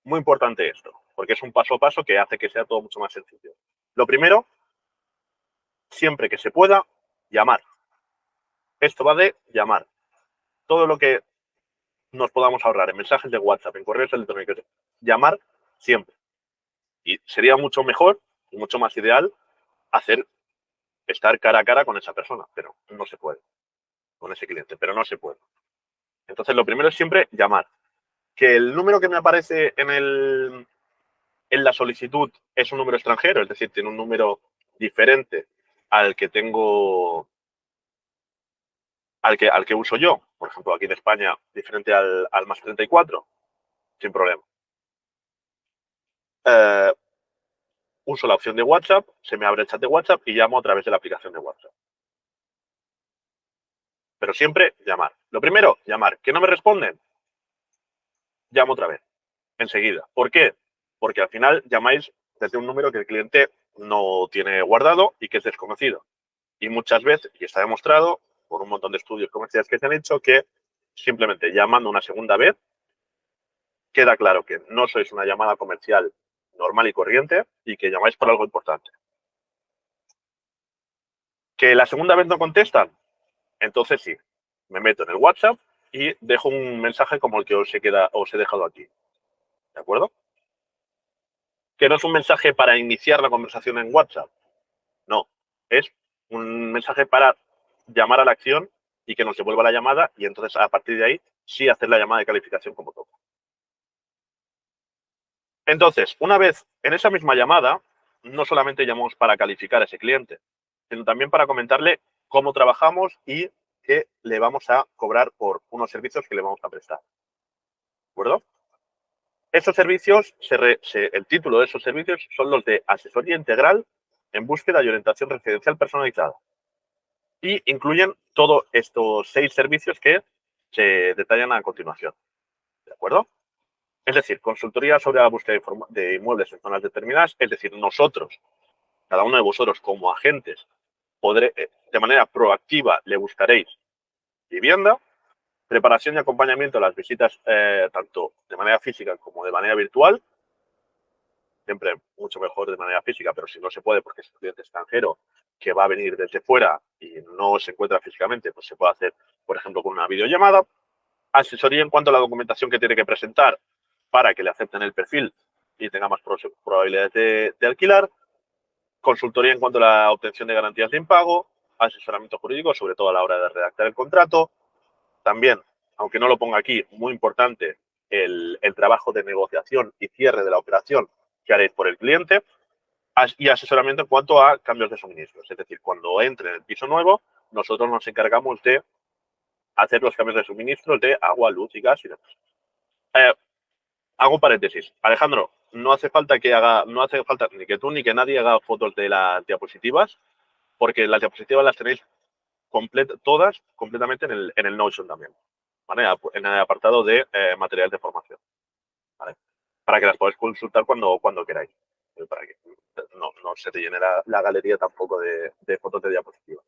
Muy importante esto, porque es un paso a paso que hace que sea todo mucho más sencillo. Lo primero, siempre que se pueda, llamar. Esto va de llamar. Todo lo que nos podamos ahorrar en mensajes de WhatsApp, en correos electrónicos, llamar siempre. Y sería mucho mejor y mucho más ideal estar cara a cara con esa persona, pero no se puede, con ese cliente, pero no se puede. Entonces, lo primero es siempre llamar. Que el número que me aparece en la solicitud es un número extranjero, es decir, tiene un número diferente al que tengo, al que uso yo. Por ejemplo, aquí en España, diferente al más 34, sin problema. Uso la opción de WhatsApp, se me abre el chat de WhatsApp y llamo a través de la aplicación de WhatsApp. Pero siempre llamar. Lo primero, llamar. ¿Que no me responden? Llamo otra vez, enseguida. ¿Por qué? Porque al final llamáis desde un número que el cliente no tiene guardado y que es desconocido. Y muchas veces, y está demostrado por un montón de estudios comerciales que se han hecho, que simplemente llamando una segunda vez, queda claro que no sois una llamada comercial normal y corriente y que llamáis por algo importante. ¿Que la segunda vez no contestan? Entonces sí, me meto en el WhatsApp y dejo un mensaje como el que os he dejado aquí. ¿De acuerdo? Que no es un mensaje para iniciar la conversación en WhatsApp. No, es un mensaje para llamar a la acción y que nos devuelva la llamada y entonces a partir de ahí sí hacer la llamada de calificación como toca. Entonces, una vez en esa misma llamada, no solamente llamamos para calificar a ese cliente, sino también para comentarle cómo trabajamos y qué le vamos a cobrar por unos servicios que le vamos a prestar. ¿De acuerdo? Esos servicios, el título de esos servicios son los de asesoría integral en búsqueda y orientación residencial personalizada. Y incluyen todos estos 6 servicios que se detallan a continuación. ¿De acuerdo? Es decir, consultoría sobre la búsqueda de inmuebles en zonas determinadas, es decir, nosotros, cada uno de vosotros como agentes, de manera proactiva le buscaréis vivienda, preparación y acompañamiento a las visitas tanto de manera física como de manera virtual, siempre mucho mejor de manera física, pero si no se puede porque es un cliente extranjero que va a venir desde fuera y no se encuentra físicamente, pues se puede hacer, por ejemplo, con una videollamada. Asesoría en cuanto a la documentación que tiene que presentar para que le acepten el perfil y tenga más probabilidades de alquilar. Consultoría en cuanto a la obtención de garantías de impago. Asesoramiento jurídico, sobre todo a la hora de redactar el contrato. También, aunque no lo ponga aquí, muy importante, el trabajo de negociación y cierre de la operación que haréis por el cliente. Y asesoramiento en cuanto a cambios de suministros. Es decir, cuando entre en el piso nuevo, nosotros nos encargamos de hacer los cambios de suministros de agua, luz y gas y demás. Hago paréntesis. Alejandro, no hace falta ni que tú ni que nadie haga fotos de las diapositivas, porque las diapositivas las tenéis todas completamente en el Notion también, ¿vale? En el apartado de material de formación, ¿vale? Para que las podáis consultar cuando queráis, para que no se te llene la galería tampoco de fotos de diapositivas.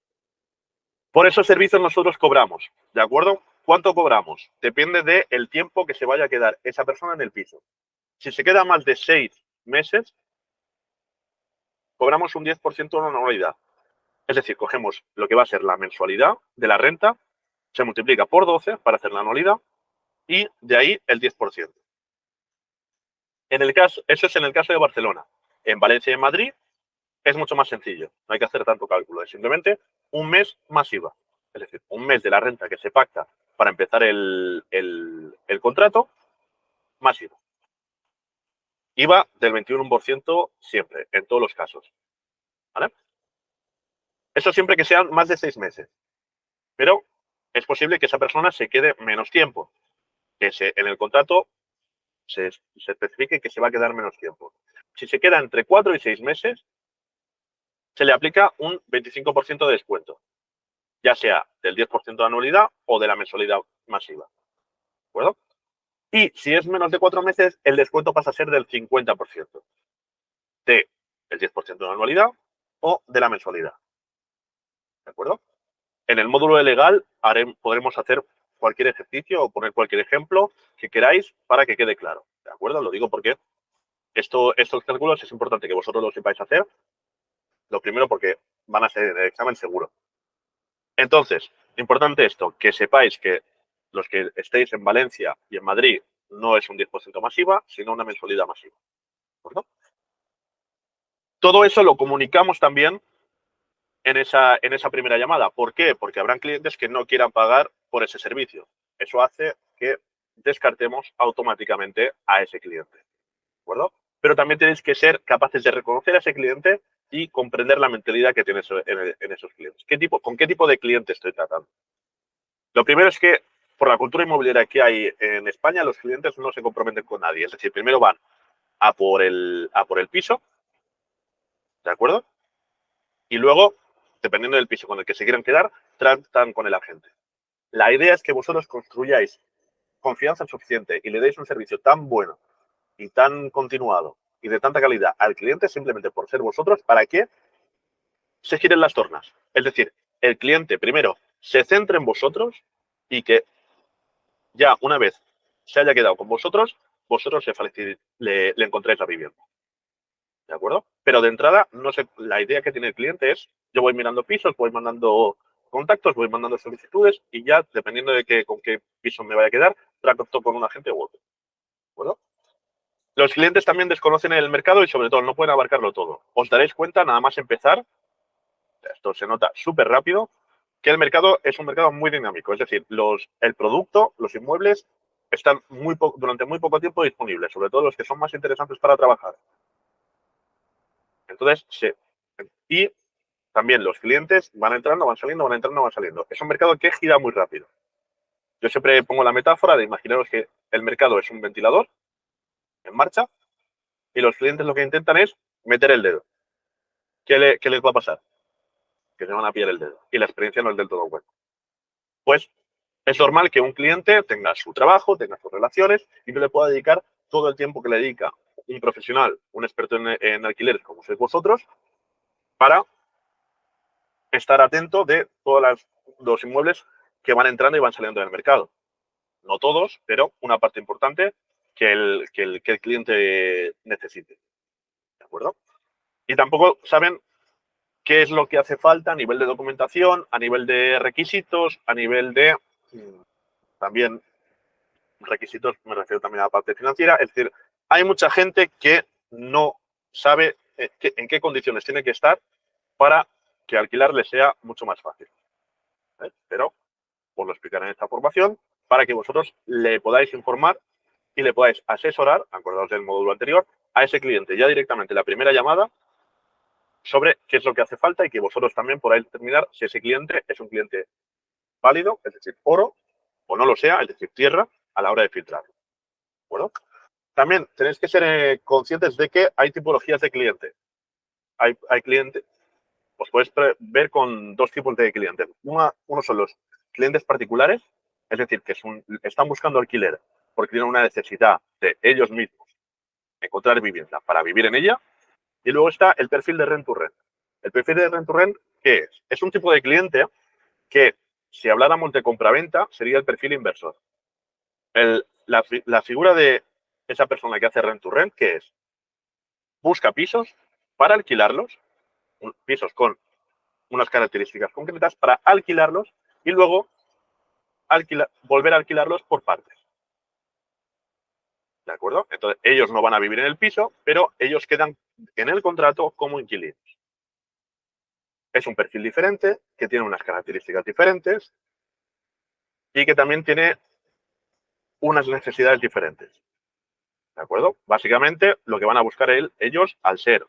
Por esos servicios nosotros cobramos, ¿de acuerdo? ¿Cuánto cobramos? Depende del tiempo que se vaya a quedar esa persona en el piso. Si se queda más de 6 meses, cobramos un 10% de una anualidad. Es decir, cogemos lo que va a ser la mensualidad de la renta, se multiplica por 12 para hacer la anualidad y de ahí el 10%. Eso es en el caso de Barcelona. En Valencia y en Madrid es mucho más sencillo. No hay que hacer tanto cálculo. Es simplemente un mes más IVA. Es decir, un mes de la renta que se pacta para empezar el contrato, más IVA. IVA del 21% siempre, en todos los casos. ¿Vale? Eso siempre que sean más de 6 meses. Pero es posible que esa persona se quede menos tiempo. Que en el contrato se especifique que se va a quedar menos tiempo. Si se queda entre 4 y 6 meses, se le aplica un 25% de descuento, ya sea del 10% de anualidad o de la mensualidad masiva. ¿De acuerdo? Y si es menos de 4 meses, el descuento pasa a ser del 50% del 10% de la anualidad o de la mensualidad. ¿De acuerdo? En el módulo de legal podremos hacer cualquier ejercicio o poner cualquier ejemplo que queráis para que quede claro. ¿De acuerdo? Lo digo porque estos cálculos es importante que vosotros los sepáis hacer. Lo primero porque van a ser el examen seguro. Entonces, importante esto, que sepáis que los que estéis en Valencia y en Madrid no es un 10% masiva, sino una mensualidad masiva. ¿De acuerdo? Todo eso lo comunicamos también en esa primera llamada. ¿Por qué? Porque habrán clientes que no quieran pagar por ese servicio. Eso hace que descartemos automáticamente a ese cliente. ¿De acuerdo? Pero también tenéis que ser capaces de reconocer a ese cliente y comprender la mentalidad que tiene en esos clientes. ¿Con qué tipo de cliente estoy tratando? Lo primero es que por la cultura inmobiliaria que hay en España, los clientes no se comprometen con nadie. Es decir, primero van a por el piso, ¿de acuerdo? Y luego, dependiendo del piso con el que se quieran quedar, tratan con el agente. La idea es que vosotros construyáis confianza suficiente y le deis un servicio tan bueno y tan continuado y de tanta calidad al cliente simplemente por ser vosotros para que se giren las tornas. Es decir, el cliente primero se centre en vosotros y que ya una vez se haya quedado con vosotros, vosotros le encontréis la vivienda. ¿De acuerdo? Pero de entrada, no sé, la idea que tiene el cliente es, yo voy mirando pisos, voy mandando contactos, voy mandando solicitudes y ya, dependiendo de con qué piso me vaya a quedar, trato con un agente u otro. ¿De acuerdo? Los clientes también desconocen el mercado y sobre todo no pueden abarcarlo todo. Os daréis cuenta, nada más empezar, esto se nota súper rápido, que el mercado es un mercado muy dinámico. Es decir, el producto, los inmuebles, están durante muy poco tiempo disponibles, sobre todo los que son más interesantes para trabajar. Entonces, sí. Y también los clientes van entrando, van saliendo, van entrando, van saliendo. Es un mercado que gira muy rápido. Yo siempre pongo la metáfora de imaginaros que el mercado es un ventilador en marcha y los clientes lo que intentan es meter el dedo. ¿Qué les va a pasar? Que se van a pillar el dedo. Y la experiencia no es del todo buena. Pues es normal que un cliente tenga su trabajo, tenga sus relaciones y no le pueda dedicar todo el tiempo que le dedica un profesional, un experto en alquileres como sois vosotros, para estar atento de todos los inmuebles que van entrando y van saliendo del mercado. No todos, pero una parte importante que el cliente necesite. ¿De acuerdo? Y tampoco saben qué es lo que hace falta a nivel de documentación, a nivel de requisitos, a nivel de también requisitos, me refiero también a la parte financiera. Es decir, hay mucha gente que no sabe en qué condiciones tiene que estar para que alquilar le sea mucho más fácil. Pero os lo explicaré en esta formación para que vosotros le podáis informar y le podáis asesorar, acordaos del módulo anterior, a ese cliente ya directamente la primera llamada sobre qué es lo que hace falta y que vosotros también podáis determinar si ese cliente es un cliente válido, es decir, oro, o no lo sea, es decir, tierra, a la hora de filtrarlo. ¿De acuerdo? También tenéis que ser conscientes de que hay tipologías de cliente. Hay clientes, os podéis ver con dos tipos de clientes. Uno son los clientes particulares, es decir, que están buscando alquiler porque tienen una necesidad de ellos mismos encontrar vivienda para vivir en ella. Y luego está el perfil de rent to rent. El perfil de rent to rent, ¿qué es? Es un tipo de cliente que, si habláramos de compraventa, sería el perfil inversor. La figura de esa persona que hace rent to rent, ¿qué es? Busca pisos para alquilarlos, pisos con unas características concretas para alquilarlos y luego volver a alquilarlos por partes. ¿De acuerdo? Entonces, ellos no van a vivir en el piso, pero ellos quedan en el contrato como inquilinos. Es un perfil diferente, que tiene unas características diferentes y que también tiene unas necesidades diferentes. ¿De acuerdo? Básicamente, lo que van a buscar ellos, al ser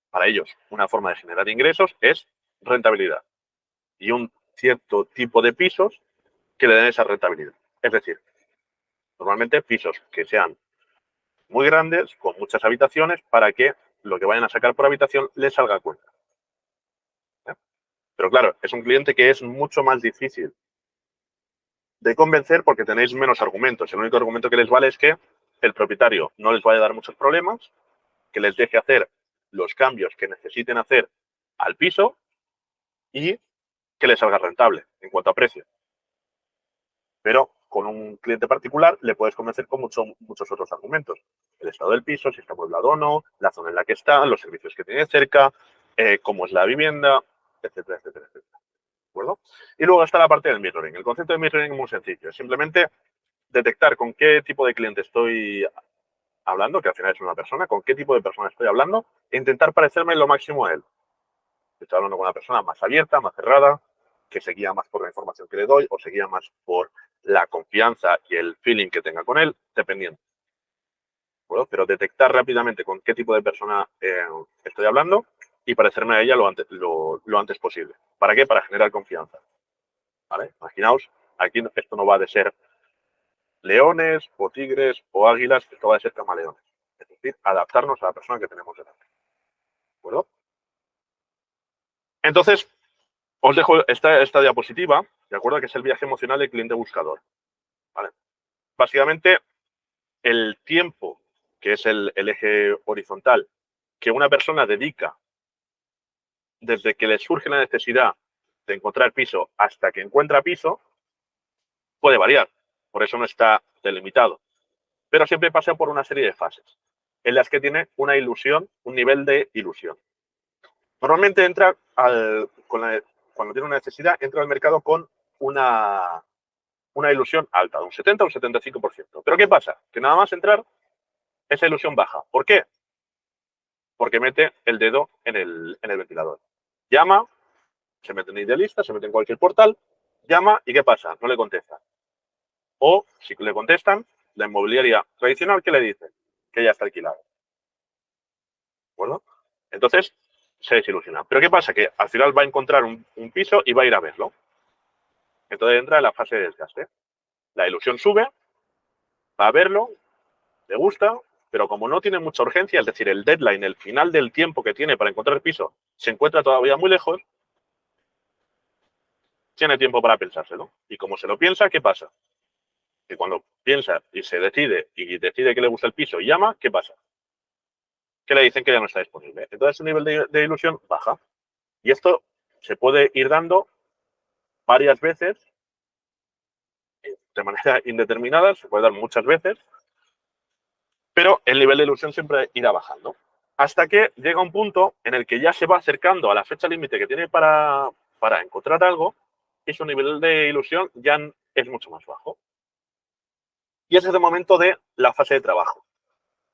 para ellos una forma de generar ingresos, es rentabilidad y un cierto tipo de pisos que le den esa rentabilidad. Es decir, normalmente pisos que sean muy grandes, con muchas habitaciones, para que lo que vayan a sacar por habitación les salga a cuenta. Pero claro, es un cliente que es mucho más difícil de convencer porque tenéis menos argumentos. El único argumento que les vale es que el propietario no les vaya a dar muchos problemas, que les deje hacer los cambios que necesiten hacer al piso y que les salga rentable en cuanto a precio. Pero con un cliente particular le puedes convencer con muchos otros argumentos. El estado del piso, si está amueblado o no, la zona en la que está, los servicios que tiene cerca, cómo es la vivienda, etcétera, etcétera, etcétera. ¿De acuerdo? Y luego está la parte del mirroring. El concepto de mirroring es muy sencillo. Es simplemente detectar con qué tipo de cliente estoy hablando, que al final es una persona, con qué tipo de persona estoy hablando, e intentar parecerme lo máximo a él. Estoy hablando con una persona más abierta, más cerrada, que se guía más por la información que le doy o se guía más por la confianza y el feeling que tenga con él, dependiendo. ¿Bueno? Pero detectar rápidamente con qué tipo de persona estoy hablando y parecerme a ella lo antes posible. ¿Para qué? Para generar confianza. ¿Vale? Imaginaos, aquí esto no va de ser leones o tigres o águilas, esto va de ser camaleones. Es decir, adaptarnos a la persona que tenemos delante. ¿De acuerdo? Entonces, os dejo esta diapositiva, ¿de acuerdo? Que es el viaje emocional del cliente buscador. ¿Vale? Básicamente, el tiempo, que es el eje horizontal, que una persona dedica desde que le surge la necesidad de encontrar piso hasta que encuentra piso, puede variar. Por eso no está delimitado. Pero siempre pasa por una serie de fases en las que tiene una ilusión, un nivel de ilusión. Normalmente entra cuando tiene una necesidad, entra al mercado con una ilusión alta, de un 70 o un 75%. Pero ¿qué pasa? Que nada más entrar, esa ilusión baja. ¿Por qué? Porque mete el dedo en el ventilador. Llama, se mete en Idealista, se mete en cualquier portal, llama y ¿qué pasa? No le contestan. O, si le contestan, la inmobiliaria tradicional, ¿qué le dice? Que ya está alquilado. ¿De acuerdo? Entonces, se desilusiona. Pero ¿qué pasa? Que al final va a encontrar un piso y va a ir a verlo. Entonces entra en la fase de desgaste. La ilusión sube, va a verlo, le gusta, pero como no tiene mucha urgencia, es decir, el deadline, el final del tiempo que tiene para encontrar el piso, se encuentra todavía muy lejos, tiene tiempo para pensárselo. Y como se lo piensa, ¿qué pasa? Que cuando piensa y se decide que le gusta el piso y llama, ¿qué pasa? Que le dicen que ya no está disponible. Entonces el nivel de ilusión baja. Y esto se puede ir dando varias veces, de manera indeterminada, se puede dar muchas veces, pero el nivel de ilusión siempre irá bajando. Hasta que llega un punto en el que ya se va acercando a la fecha límite que tiene para encontrar algo y su nivel de ilusión ya es mucho más bajo. Y ese es el momento de la fase de trabajo.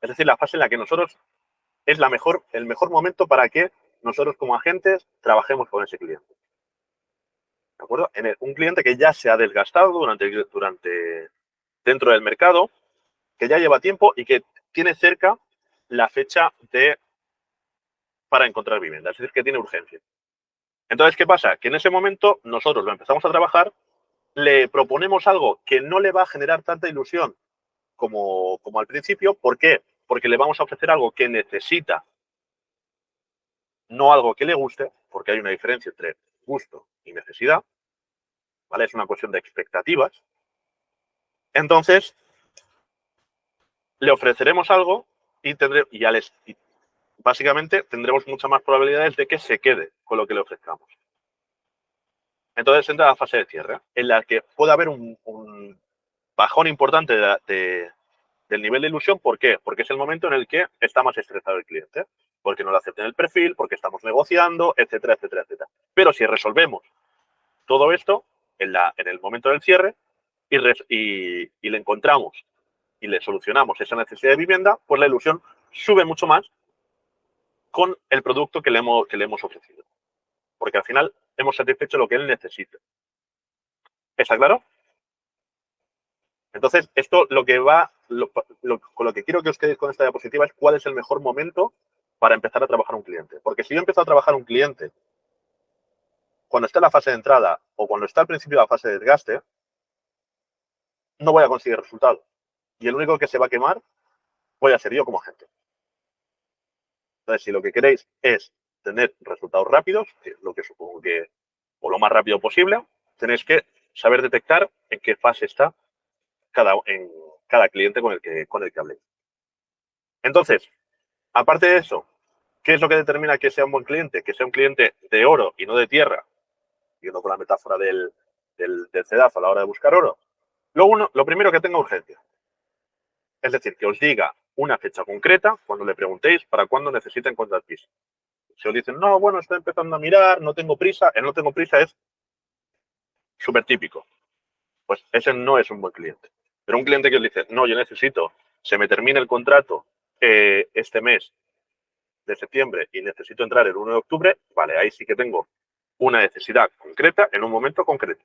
Es decir, la fase en la que nosotros es el mejor momento para que nosotros como agentes trabajemos con ese cliente. ¿De acuerdo? Un cliente que ya se ha desgastado dentro del mercado, que ya lleva tiempo y que tiene cerca la fecha para encontrar vivienda, es decir, que tiene urgencia. Entonces, ¿qué pasa? Que en ese momento nosotros lo empezamos a trabajar, le proponemos algo que no le va a generar tanta ilusión como al principio. ¿Por qué? Porque le vamos a ofrecer algo que necesita, no algo que le guste, porque hay una diferencia entre gusto y necesidad, ¿vale? Es una cuestión de expectativas. Entonces, le ofreceremos algo y básicamente tendremos muchas más probabilidades de que se quede con lo que le ofrezcamos. Entonces entra la fase de cierre, en la que puede haber un bajón importante del nivel de ilusión. ¿Por qué? Porque es el momento en el que está más estresado el cliente, porque no le acepten el perfil, porque estamos negociando, etcétera, etcétera, etcétera. Pero si resolvemos todo esto en el momento del cierre y le encontramos y le solucionamos esa necesidad de vivienda, pues la ilusión sube mucho más con el producto que le hemos ofrecido. Porque al final hemos satisfecho lo que él necesita. ¿Está claro? Entonces, esto con lo que quiero que os quedéis con esta diapositiva es cuál es el mejor momento para empezar a trabajar un cliente. Porque si yo empiezo a trabajar un cliente cuando está en la fase de entrada o cuando está al principio de la fase de desgaste, no voy a conseguir resultados. Y el único que se va a quemar voy a ser yo como agente. Entonces, si lo que queréis es tener resultados rápidos, que es lo que supongo que, o lo más rápido posible, tenéis que saber detectar en qué fase está en cada cliente con el que habléis. Entonces, aparte de eso, ¿qué es lo que determina que sea un buen cliente? Que sea un cliente de oro y no de tierra, siguiendo con la metáfora del cedazo a la hora de buscar oro. Lo primero, que tenga urgencia. Es decir, que os diga una fecha concreta cuando le preguntéis para cuándo necesita encontrar piso. Si os dicen, no, bueno, estoy empezando a mirar, no tengo prisa, el no tengo prisa es súper típico. Pues ese no es un buen cliente. Pero un cliente que os dice, no, yo necesito, se me termina el contrato este mes de septiembre y necesito entrar el 1 de octubre, vale, ahí sí que tengo una necesidad concreta en un momento concreto.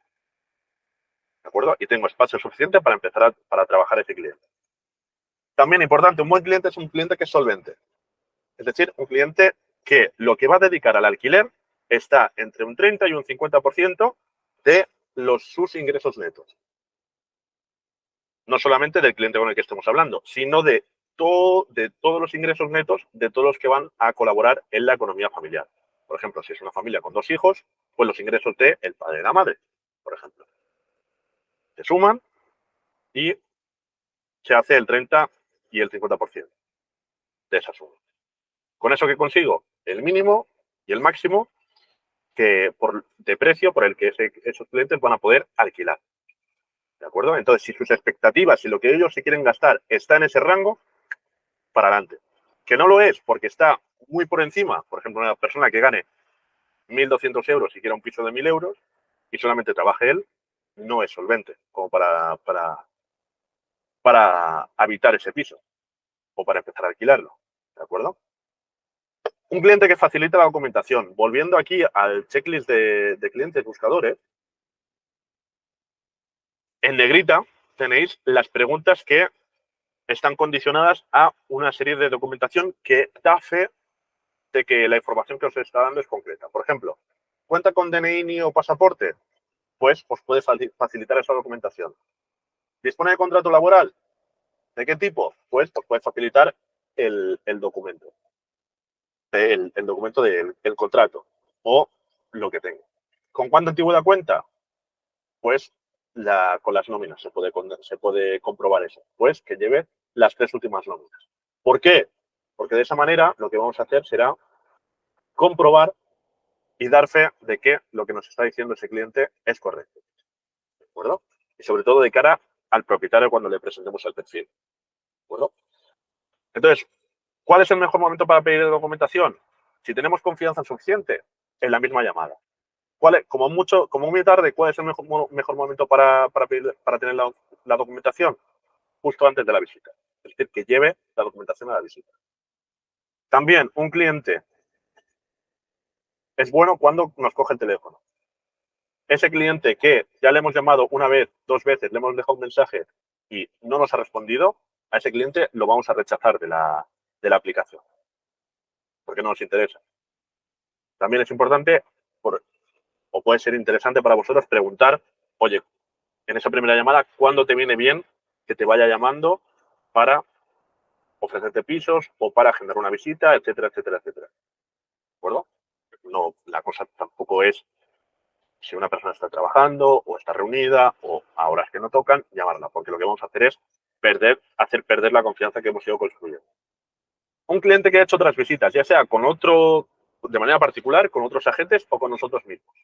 ¿De acuerdo? Y tengo espacio suficiente para empezar para trabajar ese cliente. También importante, un buen cliente es un cliente que es solvente. Es decir, un cliente que lo que va a dedicar al alquiler está entre un 30 y un 50% de sus ingresos netos. No solamente del cliente con el que estemos hablando, sino de todos los ingresos netos de todos los que van a colaborar en la economía familiar. Por ejemplo, si es una familia con 2 hijos, pues los ingresos del padre y la madre, por ejemplo. Se suman y se hace el 30 y el 50% de esa suma. ¿Con eso qué consigo? El mínimo y el máximo de precio por el que esos clientes van a poder alquilar. ¿De acuerdo? Entonces, si sus expectativas y lo que ellos se quieren gastar está en ese rango, para adelante. Que no lo es porque está muy por encima, por ejemplo, una persona que gane 1.200 euros y quiera un piso de 1.000 euros y solamente trabaje él, no es solvente como para habitar ese piso o para empezar a alquilarlo. ¿De acuerdo? Un cliente que facilita la documentación. Volviendo aquí al checklist de clientes buscadores, en negrita tenéis las preguntas que están condicionadas a una serie de documentación que da fe de que la información que os está dando es concreta. Por ejemplo, ¿cuenta con DNI o pasaporte? Pues os puede facilitar esa documentación. ¿Dispone de contrato laboral? ¿De qué tipo? Pues os puede facilitar el documento. El documento del contrato o lo que tenga. ¿Con cuánta antigüedad cuenta? Pues con las nóminas se puede comprobar eso. Pues que lleve las 3 últimas nóminas. ¿Por qué? Porque de esa manera lo que vamos a hacer será comprobar y dar fe de que lo que nos está diciendo ese cliente es correcto. ¿De acuerdo? Y sobre todo de cara al propietario cuando le presentemos el perfil. ¿De acuerdo? Entonces, ¿cuál es el mejor momento para pedir documentación? Si tenemos confianza suficiente, en la misma llamada. Como muy tarde, ¿cuál es el mejor momento para tener la documentación? Justo antes de la visita. Es decir, que lleve la documentación a la visita. También, un cliente es bueno cuando nos coge el teléfono. Ese cliente que ya le hemos llamado una vez, 2 veces, le hemos dejado un mensaje y no nos ha respondido, a ese cliente lo vamos a rechazar de la aplicación, porque no nos interesa. También es importante, o puede ser interesante para vosotros, preguntar, oye, en esa primera llamada, ¿cuándo te viene bien que te vaya llamando para ofrecerte pisos o para agendar una visita, etcétera, etcétera, etcétera? ¿De acuerdo? No, la cosa tampoco es si una persona está trabajando o está reunida o a horas que no tocan, llamarla, porque lo que vamos a hacer es hacer perder la confianza que hemos ido construyendo. Un cliente que ha hecho otras visitas, ya sea con otro, de manera particular, con otros agentes o con nosotros mismos.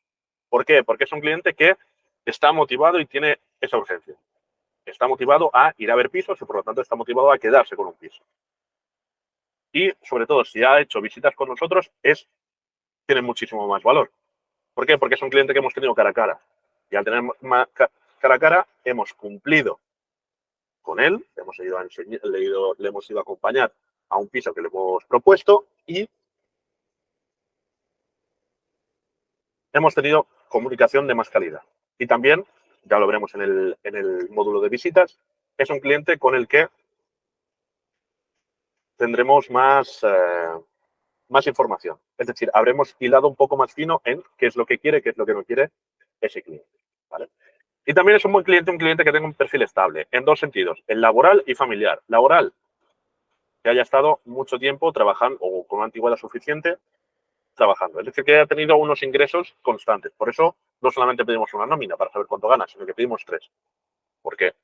¿Por qué? Porque es un cliente que está motivado y tiene esa urgencia. Está motivado a ir a ver pisos y, por lo tanto, está motivado a quedarse con un piso. Y, sobre todo, si ha hecho visitas con nosotros, tiene muchísimo más valor. ¿Por qué? Porque es un cliente que hemos tenido cara a cara. Y al tener cara a cara, hemos cumplido con él, le hemos ido a acompañar a un piso que le hemos propuesto y hemos tenido comunicación de más calidad. Y también, ya lo veremos en el módulo de visitas, es un cliente con el que tendremos más información. Es decir, habremos hilado un poco más fino en qué es lo que quiere, qué es lo que no quiere ese cliente. ¿Vale? Y también es un buen cliente, un cliente que tenga un perfil estable, en 2 sentidos, el laboral y familiar. Laboral, que haya estado mucho tiempo trabajando o con una antigüedad suficiente trabajando. Es decir, que haya tenido unos ingresos constantes. Por eso no solamente pedimos una nómina para saber cuánto gana, sino que pedimos 3. Porque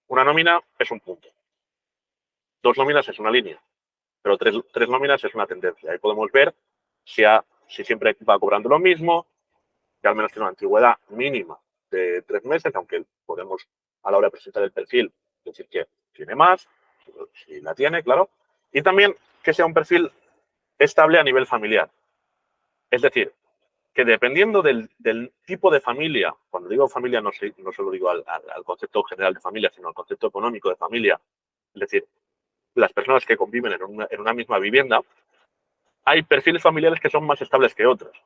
una nómina es un punto. 2 nóminas es una línea. Pero 3 nóminas es una tendencia. Ahí podemos ver si siempre va cobrando lo mismo, que al menos tiene una antigüedad mínima de 3 meses, aunque podemos a la hora de presentar el perfil decir que tiene más, si la tiene, claro. Y también que sea un perfil estable a nivel familiar. Es decir, que dependiendo del tipo de familia, cuando digo familia no solo digo al concepto general de familia, sino al concepto económico de familia, es decir, las personas que conviven en una misma vivienda, hay perfiles familiares que son más estables que otros.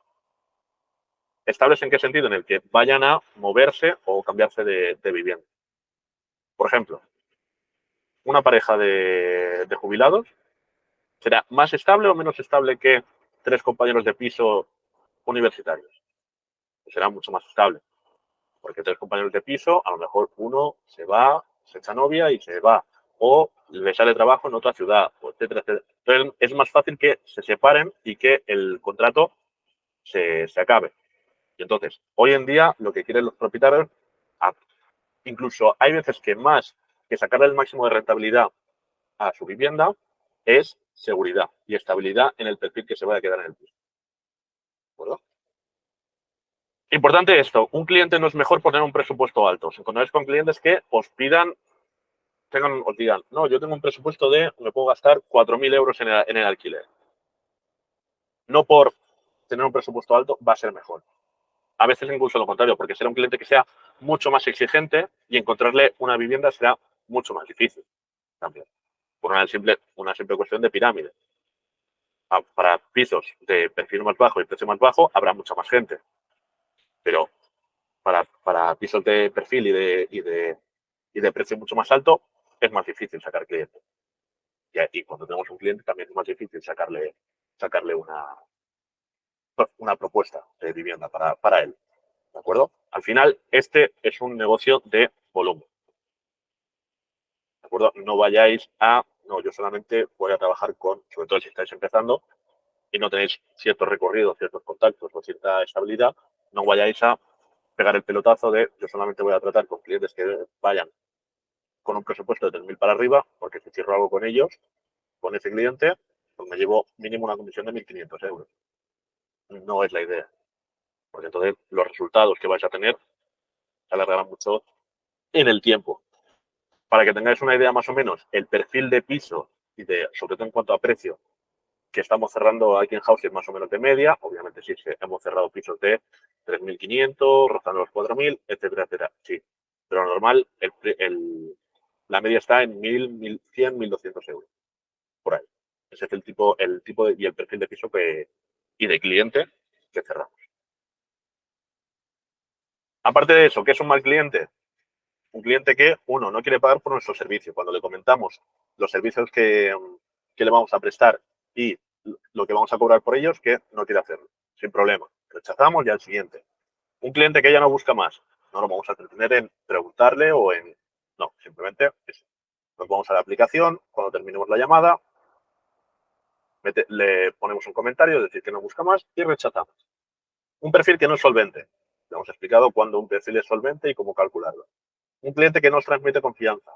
¿Estables en qué sentido? En el que vayan a moverse o cambiarse de vivienda. Por ejemplo, una pareja de jubilados será más estable o menos estable que 3 compañeros de piso universitarios. Será mucho más estable, porque 3 compañeros de piso, a lo mejor uno se va, se echa novia y se va, o le sale trabajo en otra ciudad, etcétera, etcétera. Entonces, es más fácil que se separen y que el contrato se acabe. Y entonces, hoy en día, lo que quieren los propietarios, incluso hay veces que más que sacarle el máximo de rentabilidad a su vivienda, es seguridad y estabilidad en el perfil que se vaya a quedar en el piso. ¿De acuerdo? Importante esto, un cliente no es mejor poner un presupuesto alto. Os encontráis con clientes que os digan, no, yo tengo un presupuesto me puedo gastar 4.000 euros en el alquiler. No por tener un presupuesto alto va a ser mejor. A veces incluso lo contrario, porque será un cliente que sea mucho más exigente y encontrarle una vivienda será mucho más difícil también. Por una simple cuestión de pirámide. Para pisos de perfil más bajo y precio más bajo habrá mucha más gente. Pero para pisos de perfil y de precio mucho más alto es más difícil sacar clientes. Y cuando tenemos un cliente también es más difícil sacarle una propuesta de vivienda para él. ¿De acuerdo? Al final, este es un negocio de volumen. ¿De acuerdo? No vayáis no, yo solamente voy a trabajar sobre todo si estáis empezando y no tenéis cierto recorrido, ciertos contactos o cierta estabilidad, no vayáis a pegar el pelotazo de yo solamente voy a tratar con clientes que vayan con un presupuesto de 3.000 para arriba, porque si cierro algo con ellos, con ese cliente, pues me llevo mínimo una comisión de 1.500 euros. No es la idea, porque entonces los resultados que vais a tener se alargarán mucho en el tiempo. Para que tengáis una idea más o menos, el perfil de piso y sobre todo en cuanto a precio, que estamos cerrando aquí en House es más o menos de media. Obviamente sí, hemos cerrado pisos de 3.500, rozando los 4.000, etcétera, etcétera. Sí, pero normal, la media está en 1.000, 1.100, 1.200 euros. Por ahí. Ese es el tipo y el perfil de piso y de cliente que cerramos. Aparte de eso, ¿qué es un mal cliente? Un cliente que, uno, no quiere pagar por nuestro servicio. Cuando le comentamos los servicios que le vamos a prestar y lo que vamos a cobrar por ellos, que no quiere hacerlo. Sin problema. Rechazamos ya el siguiente. Un cliente que ya no busca más. No lo vamos a entretener en preguntarle No, simplemente nos vamos a la aplicación. Cuando terminemos la llamada, le ponemos un comentario, decir que no busca más y rechazamos. Un perfil que no es solvente. Le hemos explicado cuándo un perfil es solvente y cómo calcularlo. Un cliente que no os transmite confianza,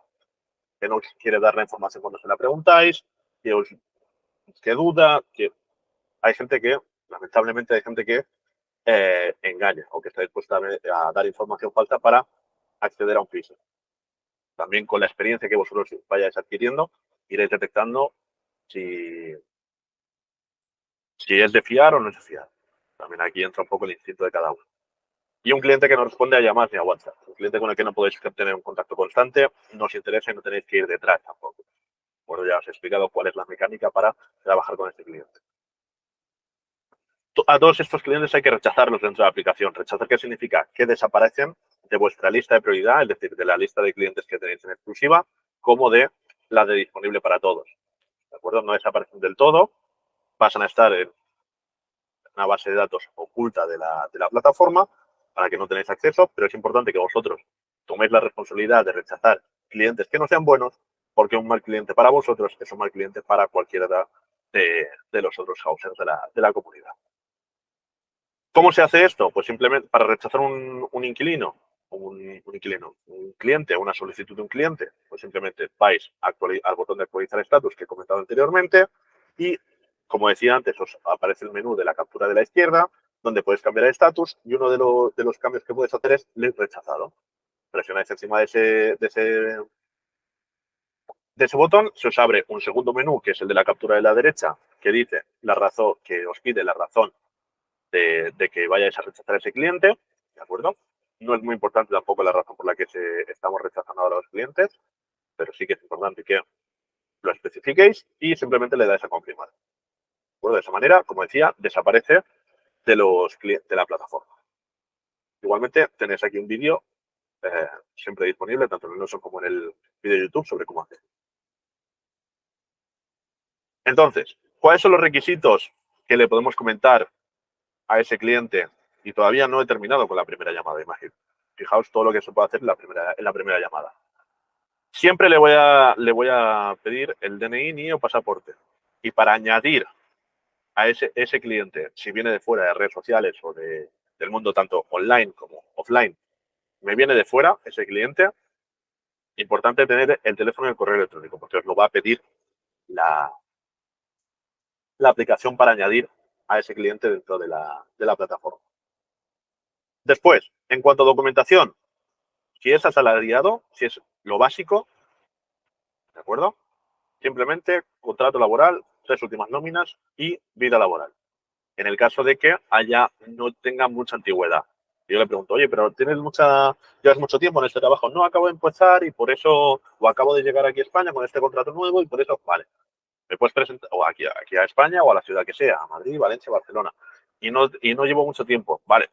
que no os quiere dar la información cuando se la preguntáis, que duda, que hay gente que, lamentablemente, engaña o que está dispuesta a dar información falsa para acceder a un piso. También con la experiencia que vosotros vayáis adquiriendo, iréis detectando si es de fiar o no es de fiar. También aquí entra un poco el instinto de cada uno. Y un cliente que no responde a llamadas ni a WhatsApp. Un cliente con el que no podéis tener un contacto constante, no os interesa y no tenéis que ir detrás tampoco. Bueno, ya os he explicado cuál es la mecánica para trabajar con este cliente. A todos estos clientes hay que rechazarlos dentro de la aplicación. ¿Rechazar qué significa? Que desaparecen de vuestra lista de prioridad, es decir, de la lista de clientes que tenéis en exclusiva, como de la de disponible para todos. ¿De acuerdo? No desaparecen del todo, pasan a estar en una base de datos oculta de la plataforma para que no tenéis acceso, pero es importante que vosotros toméis la responsabilidad de rechazar clientes que no sean buenos porque un mal cliente para vosotros es un mal cliente para cualquiera de los otros housers de la comunidad. ¿Cómo se hace esto? Pues simplemente para rechazar un inquilino, un cliente, una solicitud de un cliente, pues simplemente vais al botón de actualizar estatus que he comentado anteriormente y, como decía antes, os aparece el menú de la captura de la izquierda, donde puedes cambiar el estatus y uno de los cambios que puedes hacer es leer rechazado. Presionáis encima de ese botón, se os abre un segundo menú, que es el de la captura de la derecha, que dice la razón, que os pide la razón de que vayáis a rechazar a ese cliente, ¿de acuerdo? No es muy importante tampoco la razón por la que estamos rechazando ahora a los clientes, pero sí que es importante que lo especifiquéis y simplemente le dais a confirmar. Bueno, de esa manera, como decía, desaparece de la plataforma. Igualmente, tenéis aquí un vídeo siempre disponible, tanto en el Notion como en el vídeo de YouTube, sobre cómo hacer. Entonces, ¿cuáles son los requisitos que le podemos comentar a ese cliente? Y todavía no he terminado con la primera llamada, imagino. Fijaos todo lo que se puede hacer en la primera llamada. Siempre le voy a pedir el DNI, NIE o pasaporte. Y para añadir a ese cliente, si viene de fuera de redes sociales o del mundo tanto online como offline, me viene de fuera ese cliente, importante tener el teléfono y el correo electrónico, porque os lo va a pedir la aplicación para añadir a ese cliente dentro de la plataforma. Después, en cuanto a documentación, si es asalariado, si es lo básico, ¿de acuerdo? Simplemente contrato laboral, 3 últimas nóminas y vida laboral. En el caso de que no tenga mucha antigüedad. Yo le pregunto, oye, pero llevas mucho tiempo en este trabajo. No, acabo de empezar y por eso, o acabo de llegar aquí a España con este contrato nuevo y por eso, vale, me puedes presentar o aquí a España o a la ciudad que sea, a Madrid, Valencia, Barcelona. Y no llevo mucho tiempo. Vale,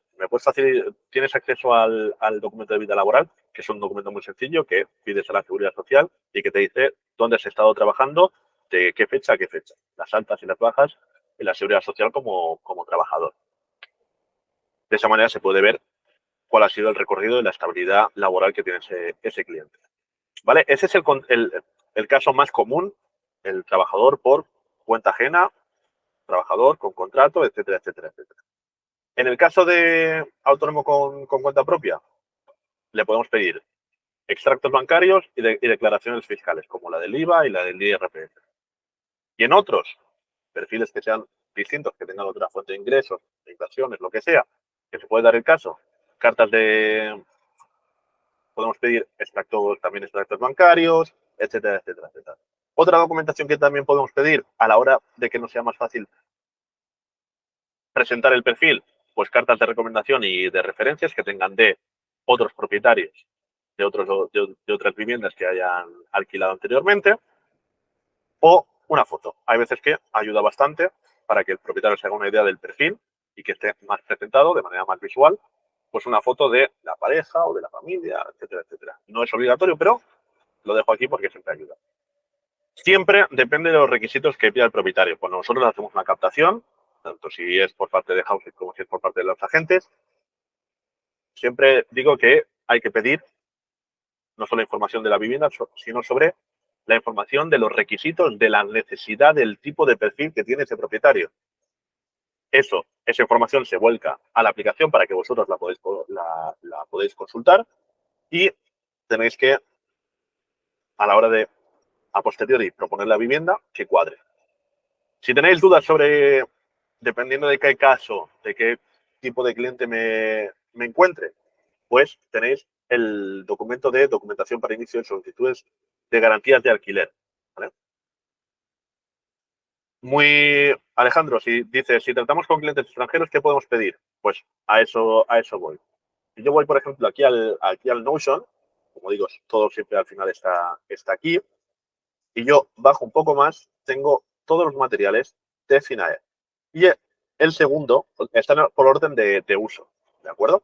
tienes acceso al documento de vida laboral, que es un documento muy sencillo que pides a la Seguridad Social y que te dice dónde has estado trabajando, de qué fecha a qué fecha, las altas y las bajas en la Seguridad Social como trabajador. De esa manera se puede ver cuál ha sido el recorrido y la estabilidad laboral que tiene ese cliente. ¿Vale? Ese es el caso más común, el trabajador por cuenta ajena, trabajador con contrato, etcétera, etcétera, etcétera. En el caso de autónomo con cuenta propia, le podemos pedir extractos bancarios y declaraciones fiscales, como la del IVA y la del IRPF. Y en otros perfiles que sean distintos, que tengan otra fuente de ingresos, de inversiones, lo que sea, que se puede dar el caso, podemos pedir también extractos bancarios, etcétera, etcétera, etcétera. Otra documentación que también podemos pedir a la hora de que nos sea más fácil presentar el perfil, pues cartas de recomendación y de referencias que tengan de otros propietarios de otras viviendas que hayan alquilado anteriormente, o una foto. Hay veces que ayuda bastante para que el propietario se haga una idea del perfil y que esté más presentado de manera más visual, pues una foto de la pareja o de la familia, etcétera, etcétera. No es obligatorio, pero lo dejo aquí porque siempre ayuda. Siempre depende de los requisitos que pida el propietario. Pues nosotros hacemos una captación, tanto si es por parte de Housing como si es por parte de los agentes. Siempre digo que hay que pedir no solo información de la vivienda, sino sobre la información de los requisitos, de la necesidad, del tipo de perfil que tiene ese propietario. Esa información se vuelca a la aplicación para que vosotros la podéis consultar y tenéis que, a la hora de, a posteriori, proponer la vivienda, que cuadre. Si tenéis dudas dependiendo de qué caso, de qué tipo de cliente me encuentre, pues tenéis el documento de documentación para inicio de solicitudes de garantías de alquiler. ¿Vale? Alejandro, si tratamos con clientes extranjeros, ¿qué podemos pedir? Pues a eso voy. Si yo voy, por ejemplo, aquí al Notion, como digo, todo siempre al final está aquí, y yo bajo un poco más, tengo todos los materiales de FINAE. Y el segundo está por orden de uso, ¿de acuerdo?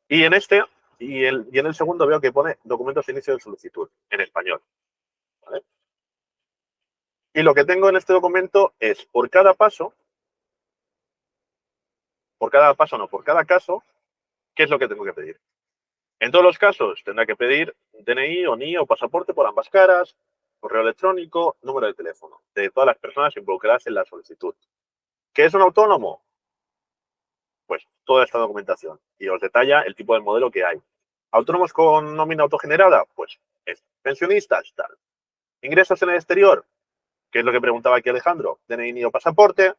Y en el segundo veo que pone documentos de inicio de solicitud en español. ¿Vale? Y lo que tengo en este documento es por cada caso, ¿qué es lo que tengo que pedir? En todos los casos tendrá que pedir DNI o NIE o pasaporte por ambas caras, correo electrónico, número de teléfono de todas las personas involucradas en la solicitud. ¿Qué es un autónomo? Pues toda esta documentación y os detalla el tipo de modelo que hay. ¿Autónomos con nómina autogenerada? Pues pensionistas, tal. ¿Ingresos en el exterior? ¿Qué es lo que preguntaba aquí Alejandro? DNI o pasaporte,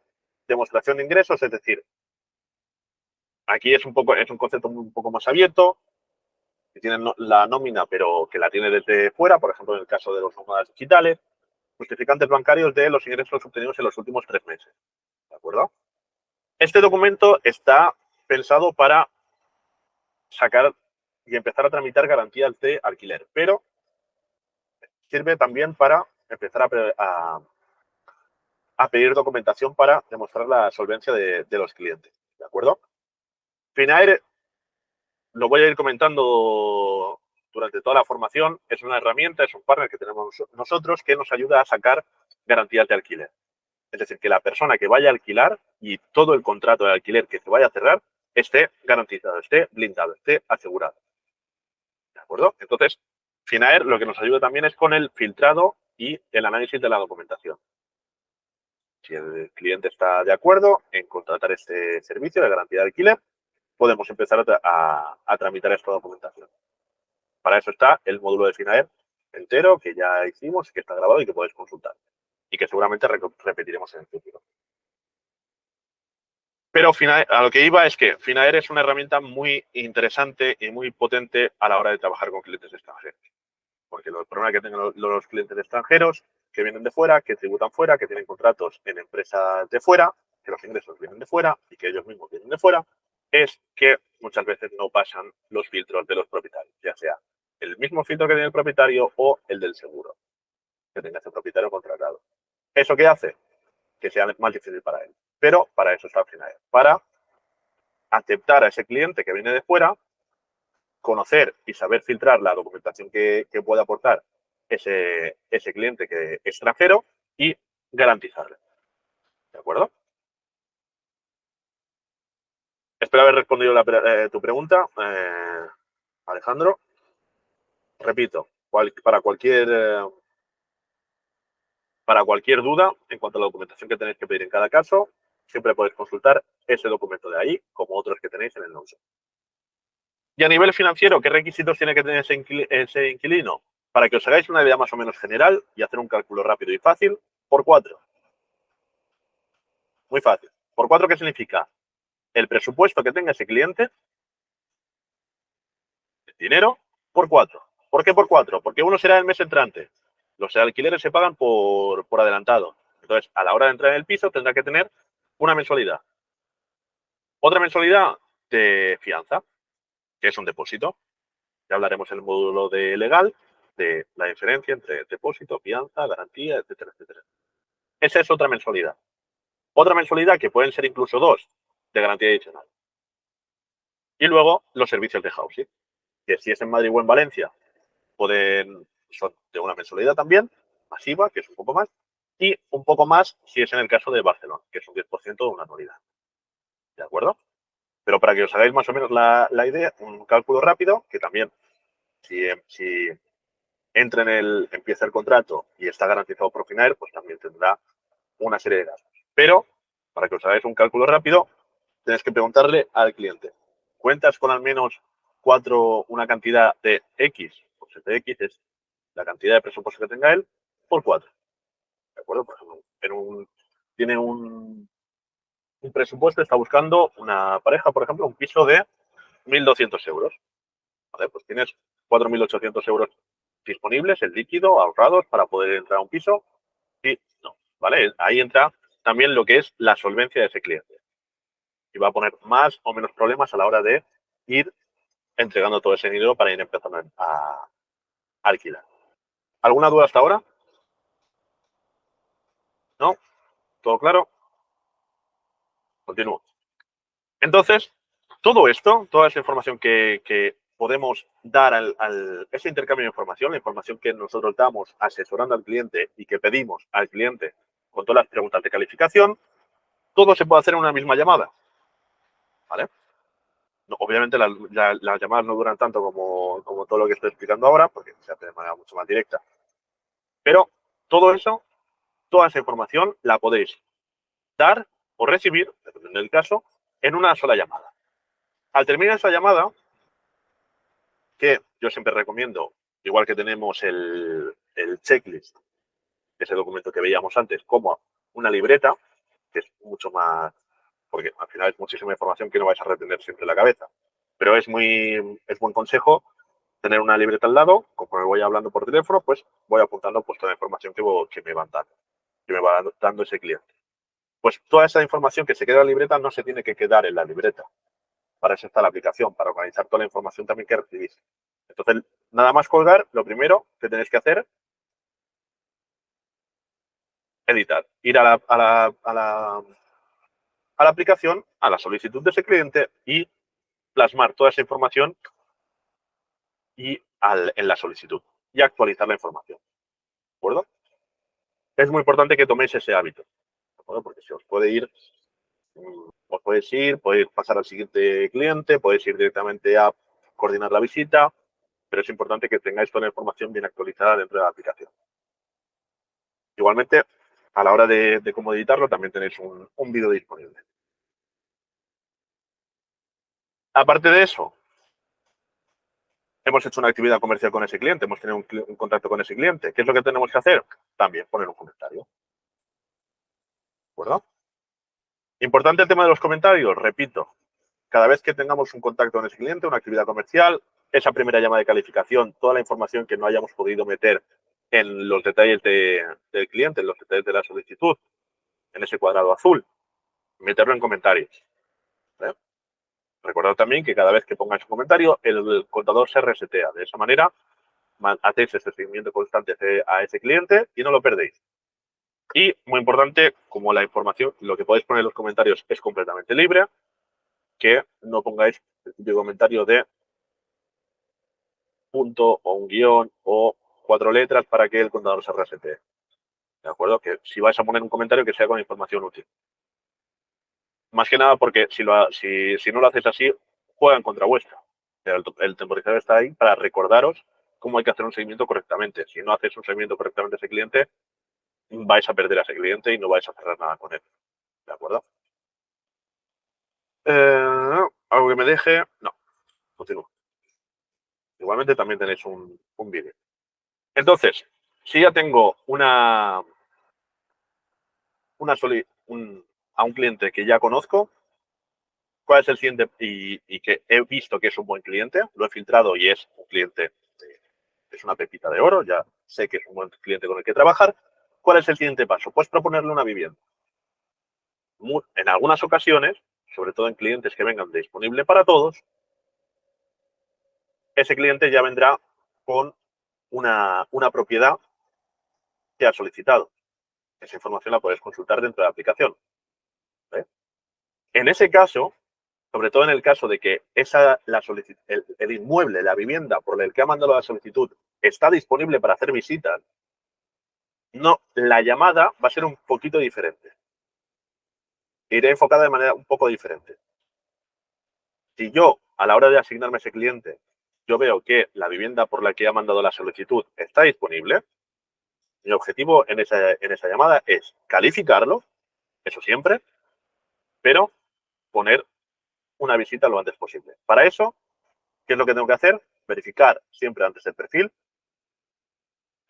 demostración de ingresos, es decir, aquí es un concepto un poco más abierto, que tienen la nómina, pero que la tiene desde fuera, por ejemplo, en el caso de los nómadas digitales, justificantes bancarios de los ingresos obtenidos en los últimos 3 meses. ¿De acuerdo? Este documento está pensado para sacar y empezar a tramitar garantías de alquiler, pero sirve también para empezar a pedir documentación para demostrar la solvencia de los clientes. ¿De acuerdo? Finaer, lo voy a ir comentando durante toda la formación, es una herramienta, es un partner que tenemos nosotros que nos ayuda a sacar garantías de alquiler. Es decir, que la persona que vaya a alquilar y todo el contrato de alquiler que se vaya a cerrar esté garantizado, esté blindado, esté asegurado. ¿De acuerdo? Entonces, Finaer lo que nos ayuda también es con el filtrado y el análisis de la documentación. Si el cliente está de acuerdo en contratar este servicio de garantía de alquiler, podemos empezar a tramitar esta documentación. Para eso está el módulo de Finaer entero que ya hicimos, que está grabado y que podéis consultar. Y que seguramente repetiremos en el futuro. Pero Finaer, a lo que iba es que Finaer es una herramienta muy interesante y muy potente a la hora de trabajar con clientes extranjeros. Porque los problemas que tienen los clientes extranjeros, que vienen de fuera, que tributan fuera, que tienen contratos en empresas de fuera, que los ingresos vienen de fuera y que ellos mismos vienen de fuera, es que muchas veces no pasan los filtros de los propietarios, ya sea el mismo filtro que tiene el propietario o el del seguro que tenga ese propietario contratado. ¿Eso qué hace? Que sea más difícil para él. Pero para eso está Finaer, para aceptar a ese cliente que viene de fuera, conocer y saber filtrar la documentación que puede aportar ese cliente que es extranjero y garantizarle. ¿De acuerdo? Espero haber respondido tu pregunta, Alejandro. Repito, para cualquier duda en cuanto a la documentación que tenéis que pedir en cada caso, siempre podéis consultar ese documento de ahí, como otros que tenéis en el NOSO. Y a nivel financiero, ¿qué requisitos tiene que tener ese inquilino? Para que os hagáis una idea más o menos general y hacer un cálculo rápido y fácil, por 4. Muy fácil. ¿Por 4 qué significa? El presupuesto que tenga ese cliente, el dinero, por 4. ¿Por qué por 4? Porque uno será el mes entrante. Los alquileres se pagan por adelantado. Entonces, a la hora de entrar en el piso, tendrá que tener una mensualidad. Otra mensualidad de fianza, que es un depósito. Ya hablaremos en el módulo de legal de la diferencia entre depósito, fianza, garantía, etcétera, etcétera. Esa es otra mensualidad. Otra mensualidad, que pueden ser incluso 2, de garantía adicional. Y luego los servicios de housing, que si es en Madrid o en Valencia, son de una mensualidad también, masiva, que es un poco más, y un poco más si es en el caso de Barcelona, que es un 10% de una anualidad. ¿De acuerdo? Pero para que os hagáis más o menos la idea, un cálculo rápido, que también, si empieza el contrato y está garantizado por Finaer, pues también tendrá una serie de gastos. Pero, para que os hagáis un cálculo rápido, tenéis que preguntarle al cliente, ¿cuentas con al menos una cantidad de X? Pues de X es la cantidad de presupuesto que tenga él por 4. ¿De acuerdo? Por ejemplo, tiene un presupuesto, está buscando una pareja, por ejemplo, un piso de 1.200 euros. Vale, pues tienes 4.800 euros disponibles en líquido, ahorrados para poder entrar a un piso. Y no, ¿vale? Ahí entra también lo que es la solvencia de ese cliente. Y va a poner más o menos problemas a la hora de ir entregando todo ese dinero para ir empezando a alquilar. ¿Alguna duda hasta ahora? ¿No? ¿Todo claro? Continúo. Entonces, todo esto, toda esa información que podemos dar ese intercambio de información, la información que nosotros damos asesorando al cliente y que pedimos al cliente con todas las preguntas de calificación, todo se puede hacer en una misma llamada. ¿Vale? No, obviamente las llamadas no duran tanto como todo lo que estoy explicando ahora, porque se hace de manera mucho más directa Pero todo eso, toda esa información la podéis dar o recibir, dependiendo del caso, en una sola llamada. Al terminar esa llamada, que yo siempre recomiendo, igual que tenemos el checklist, ese documento que veíamos antes, como una libreta, que es mucho más, porque al final es muchísima información que no vais a retener siempre en la cabeza. Pero es buen consejo tener una libreta al lado, conforme voy hablando por teléfono, pues voy apuntando pues toda la información que me va dando ese cliente. Pues toda esa información que se queda en la libreta no se tiene que quedar en la libreta. Para eso está la aplicación, para organizar toda la información también que recibís. Entonces, nada más colgar, lo primero que tenéis que hacer, editar. Ir a la aplicación, a la solicitud de ese cliente y plasmar toda esa información en la solicitud y actualizar la información. ¿De acuerdo? Es muy importante que toméis ese hábito, ¿de acuerdo? Porque si os podéis pasar al siguiente cliente, podéis ir directamente a coordinar la visita, pero es importante que tengáis toda la información bien actualizada dentro de la aplicación. Igualmente, a la hora de cómo editarlo, también tenéis un vídeo disponible. Aparte de eso, hemos hecho una actividad comercial con ese cliente, hemos tenido un contacto con ese cliente. ¿Qué es lo que tenemos que hacer? También poner un comentario. ¿De acuerdo? Importante el tema de los comentarios, repito, cada vez que tengamos un contacto con ese cliente, una actividad comercial, esa primera llamada de calificación, toda la información que no hayamos podido meter en los detalles del cliente, en los detalles de la solicitud, en ese cuadrado azul, meterlo en comentarios. ¿Vale? Recordad también que cada vez que pongáis un comentario, el contador se resetea. De esa manera, hacéis este seguimiento constante a ese cliente y no lo perdéis. Y, muy importante, como la información, lo que podéis poner en los comentarios es completamente libre, que no pongáis el típico comentario de punto o un guión o 4 letras para que el contador se resetee. ¿De acuerdo? Que si vais a poner un comentario que sea con información útil. Más que nada porque si no lo hacéis así, juega en contra vuestra. El temporizador está ahí para recordaros cómo hay que hacer un seguimiento correctamente. Si no hacéis un seguimiento correctamente a ese cliente, vais a perder a ese cliente y no vais a cerrar nada con él. ¿De acuerdo? ¿Algo que me deje? No. Continúo. Igualmente también tenéis un vídeo. Entonces, si ya tengo a un cliente que ya conozco, ¿cuál es el siguiente? Y que he visto que es un buen cliente, lo he filtrado y es un cliente, es una pepita de oro, ya sé que es un buen cliente con el que trabajar. ¿Cuál es el siguiente paso? Pues proponerle una vivienda. En algunas ocasiones, sobre todo en clientes que vengan disponible para todos, ese cliente ya vendrá con una propiedad que ha solicitado. Esa información la puedes consultar dentro de la aplicación. ¿Vale? En ese caso, sobre todo en el caso de que el inmueble, la vivienda por el que ha mandado la solicitud está disponible para hacer visitas, no, la llamada va a ser un poquito diferente. Iré enfocada de manera un poco diferente. Si yo, a la hora de asignarme a ese cliente, yo veo que la vivienda por la que ha mandado la solicitud está disponible, mi objetivo en esa llamada es calificarlo, eso siempre, pero poner una visita lo antes posible. Para eso, ¿qué es lo que tengo que hacer? Verificar siempre antes el perfil,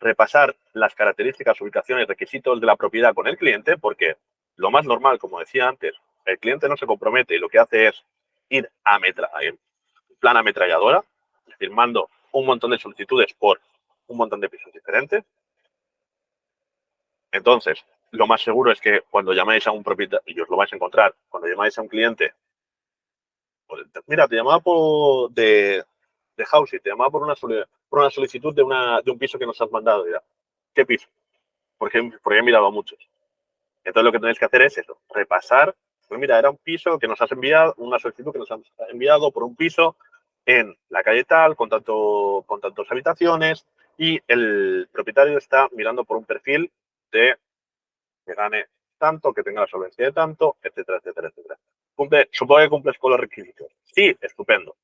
repasar las características, ubicaciones, requisitos de la propiedad con el cliente, porque lo más normal, como decía antes, el cliente no se compromete y lo que hace es ir en plan ametralladora, es decir, mando un montón de solicitudes por un montón de pisos diferentes. Entonces, lo más seguro es que cuando llamáis a un propietario, y os lo vais a encontrar, cuando llamáis a un cliente, pues, mira, te llamaba de Housing, te llamaba por una solicitud de un piso que nos has mandado. Dirá, ¿qué piso? Porque he mirado a muchos. Entonces lo que tenéis que hacer es eso, repasar. Pues mira, era un piso que nos has enviado, una solicitud que nos has enviado por un piso en la calle tal, con tantas habitaciones, y el propietario está mirando por un perfil de que gane tanto, que tenga la solvencia de tanto, etcétera, etcétera, etcétera. Supongo que cumples con los requisitos. Sí, estupendo.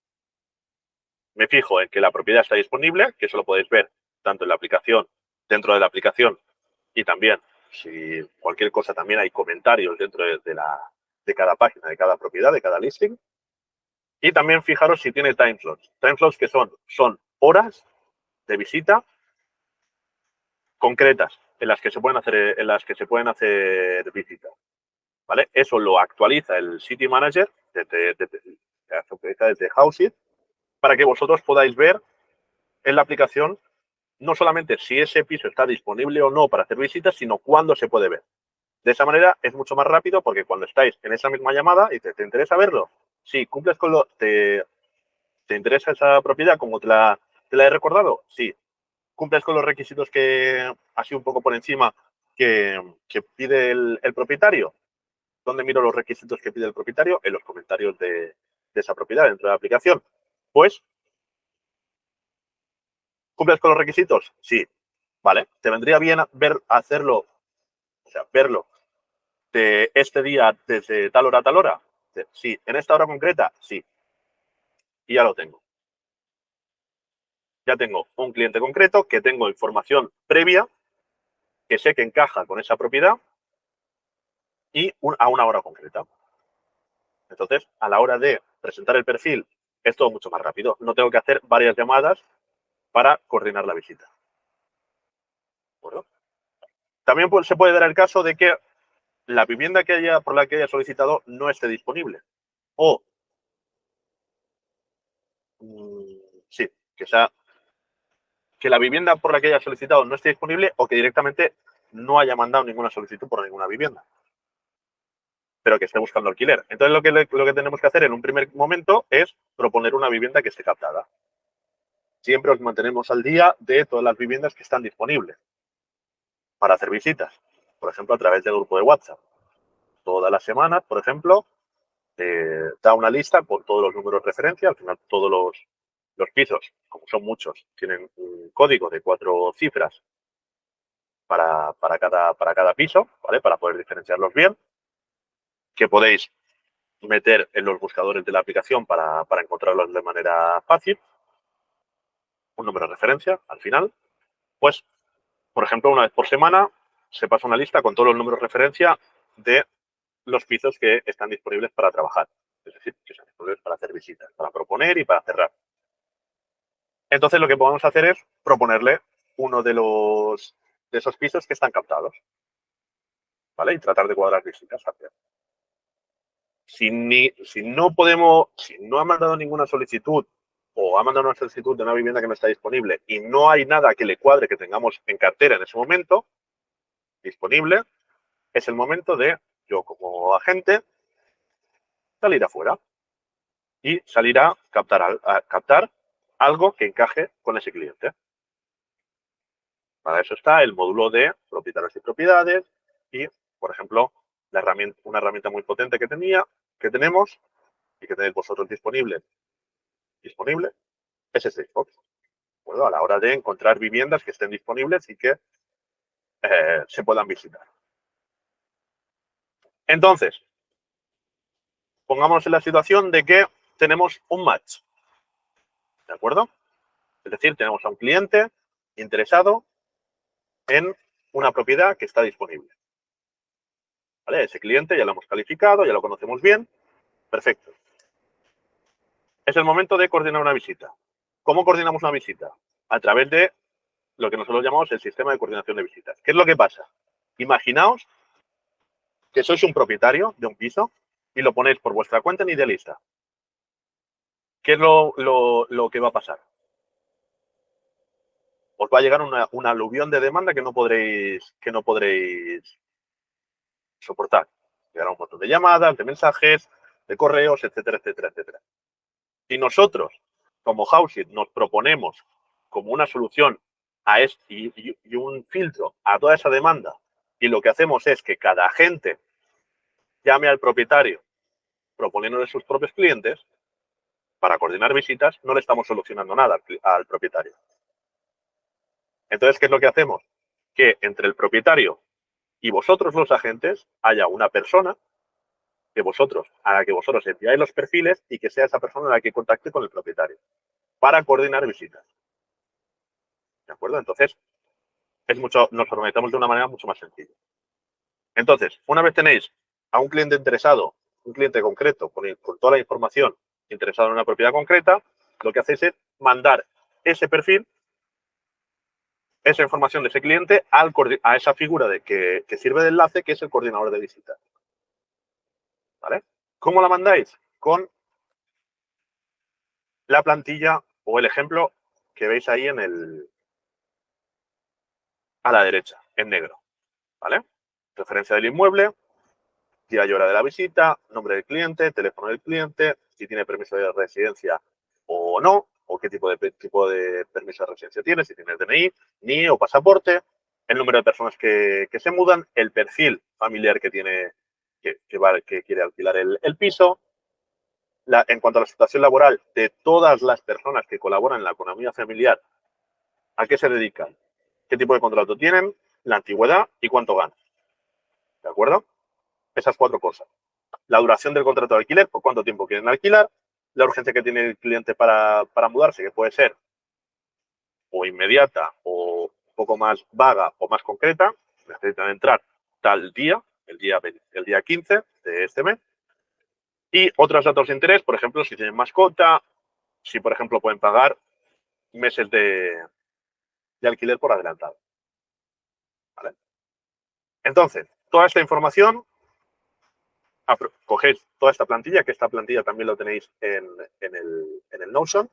Me fijo en que la propiedad está disponible, que eso lo podéis ver tanto en la aplicación dentro de la aplicación y también, si cualquier cosa, también hay comentarios dentro de cada página, de cada propiedad, de cada listing. Y también fijaros si tiene time slots. Time slots que son horas de visita concretas en las que se pueden hacer visitas. ¿Vale? Eso lo actualiza el City Manager desde Houseit para que vosotros podáis ver en la aplicación no solamente si ese piso está disponible o no para hacer visitas, sino cuándo se puede ver. De esa manera es mucho más rápido porque cuando estáis en esa misma llamada y te interesa verlo, sí, cumples con ¿te interesa esa propiedad como te la he recordado? Sí. ¿Cumples con los requisitos que, así un poco por encima, que pide el propietario? ¿Dónde miro los requisitos que pide el propietario? En los comentarios de esa propiedad dentro de la aplicación. Pues, ¿cumples con los requisitos? Sí. Vale. ¿Te vendría bien verlo de este día desde tal hora a tal hora? Sí. ¿En esta hora concreta? Sí. Y ya lo tengo. Ya tengo un cliente concreto que tengo información previa que sé que encaja con esa propiedad y a una hora concreta. Entonces, a la hora de presentar el perfil, es todo mucho más rápido. No tengo que hacer varias llamadas para coordinar la visita. Bueno, también se puede dar el caso de que la vivienda por la que haya solicitado no esté disponible. O, sí, que la vivienda por la que haya solicitado no esté disponible o que directamente no haya mandado ninguna solicitud por ninguna vivienda, pero que esté buscando alquiler. Entonces, lo que tenemos que hacer en un primer momento es proponer una vivienda que esté captada. Siempre os mantenemos al día de todas las viviendas que están disponibles para hacer visitas. Por ejemplo, a través del grupo de WhatsApp. Todas las semanas, por ejemplo, da una lista con todos los números de referencia. Al final, todos los pisos, como son muchos, tienen un código de 4 cifras para cada piso, ¿vale? Para poder diferenciarlos bien, que podéis meter en los buscadores de la aplicación para encontrarlos de manera fácil. Un número de referencia al final. Pues, por ejemplo, una vez por semana se pasa una lista con todos los números de referencia de los pisos que están disponibles para trabajar. Es decir, que están disponibles para hacer visitas, para proponer y para cerrar. Entonces, lo que podemos hacer es proponerle uno de esos pisos que están captados. ¿Vale? Y tratar de cuadrar visitas. Si no ha mandado ninguna solicitud o ha mandado una solicitud de una vivienda que no está disponible y no hay nada que le cuadre que tengamos en cartera en ese momento disponible, es el momento de yo como agente salir afuera y salir a captar algo que encaje con ese cliente. Para eso está el módulo de propietarios y propiedades y, por ejemplo, una herramienta muy potente que tenemos y que tenéis vosotros disponible es Salesforce. Bueno, a la hora de encontrar viviendas que estén disponibles y que se puedan visitar. Entonces, pongámonos en la situación de que tenemos un match. ¿De acuerdo? Es decir, tenemos a un cliente interesado en una propiedad que está disponible. ¿Vale? Ese cliente ya lo hemos calificado, ya lo conocemos bien. Perfecto. Es el momento de coordinar una visita. ¿Cómo coordinamos una visita? A través de lo que nosotros llamamos el sistema de coordinación de visitas. ¿Qué es lo que pasa? Imaginaos que sois un propietario de un piso y lo ponéis por vuestra cuenta en Idealista. ¿Qué es lo que va a pasar? Os va a llegar una aluvión de demanda que no podréis soportar. Llegará un montón de llamadas, de mensajes, de correos, etcétera, etcétera, etcétera. Si nosotros, como Houseit, nos proponemos como una solución a esto y un filtro a toda esa demanda, y lo que hacemos es que cada agente llame al propietario proponiéndole sus propios clientes para coordinar visitas, no le estamos solucionando nada al propietario. Entonces, ¿qué es lo que hacemos? Que entre el propietario y vosotros los agentes haya una persona a la que vosotros enviáis los perfiles y que sea esa persona la que contacte con el propietario para coordinar visitas. ¿De acuerdo? Entonces, nos organizamos de una manera mucho más sencilla. Entonces, una vez tenéis a un cliente interesado, un cliente concreto, con toda la información interesado en una propiedad concreta, lo que hacéis es mandar ese perfil, esa información de ese cliente a esa figura que sirve de enlace, que es el coordinador de visitas. ¿Vale? ¿Cómo la mandáis? Con la plantilla o el ejemplo que veis ahí a la derecha, en negro. ¿Vale? Referencia del inmueble, día y hora de la visita, nombre del cliente, teléfono del cliente, si tiene permiso de residencia o no, o qué tipo de permiso de residencia tiene, si tiene DNI, NIE o pasaporte, el número de personas que se mudan, el perfil familiar que tiene, que quiere alquilar el piso. En cuanto a la situación laboral de todas las personas que colaboran en la economía familiar, ¿a qué se dedican? ¿Qué tipo de contrato tienen? La antigüedad y cuánto ganan. ¿De acuerdo? Esas 4 cosas. La duración del contrato de alquiler, por cuánto tiempo quieren alquilar, la urgencia que tiene el cliente para mudarse, que puede ser o inmediata o un poco más vaga o más concreta, necesitan entrar tal día, el día 15 de este mes, y otros datos de interés, por ejemplo, si tienen mascota, si, por ejemplo, pueden pagar meses de alquiler por adelantado. ¿Vale? Entonces, toda esta información, cogéis toda esta plantilla, que esta plantilla también lo tenéis en el Notion.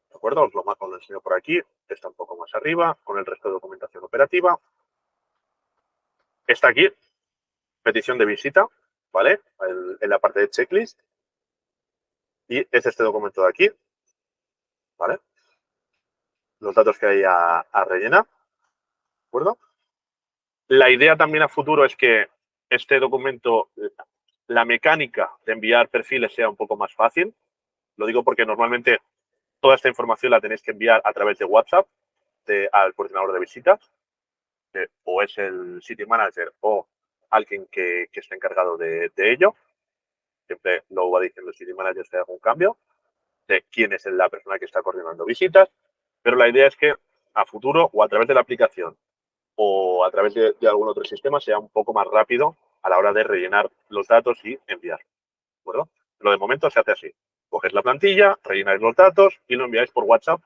¿De acuerdo? Os lo enseño por aquí, está un poco más arriba, con el resto de documentación operativa. Está aquí, petición de visita, ¿vale? En la parte de checklist. Y es este documento de aquí, ¿vale? Los datos que hay a rellenar, ¿de acuerdo? La idea también a futuro es que este documento, la mecánica de enviar perfiles sea un poco más fácil. Lo digo porque normalmente toda esta información la tenéis que enviar a través de WhatsApp al coordinador de visitas, o es el City Manager o alguien que esté encargado de ello. Siempre lo va diciendo el City Manager si hay algún cambio de quién es la persona que está coordinando visitas, pero la idea es que a futuro o a través de la aplicación o a través de algún otro sistema sea un poco más rápido a la hora de rellenar los datos y enviar. ¿De acuerdo? Pero de momento se hace así. Coges la plantilla, rellenáis los datos y lo enviáis por WhatsApp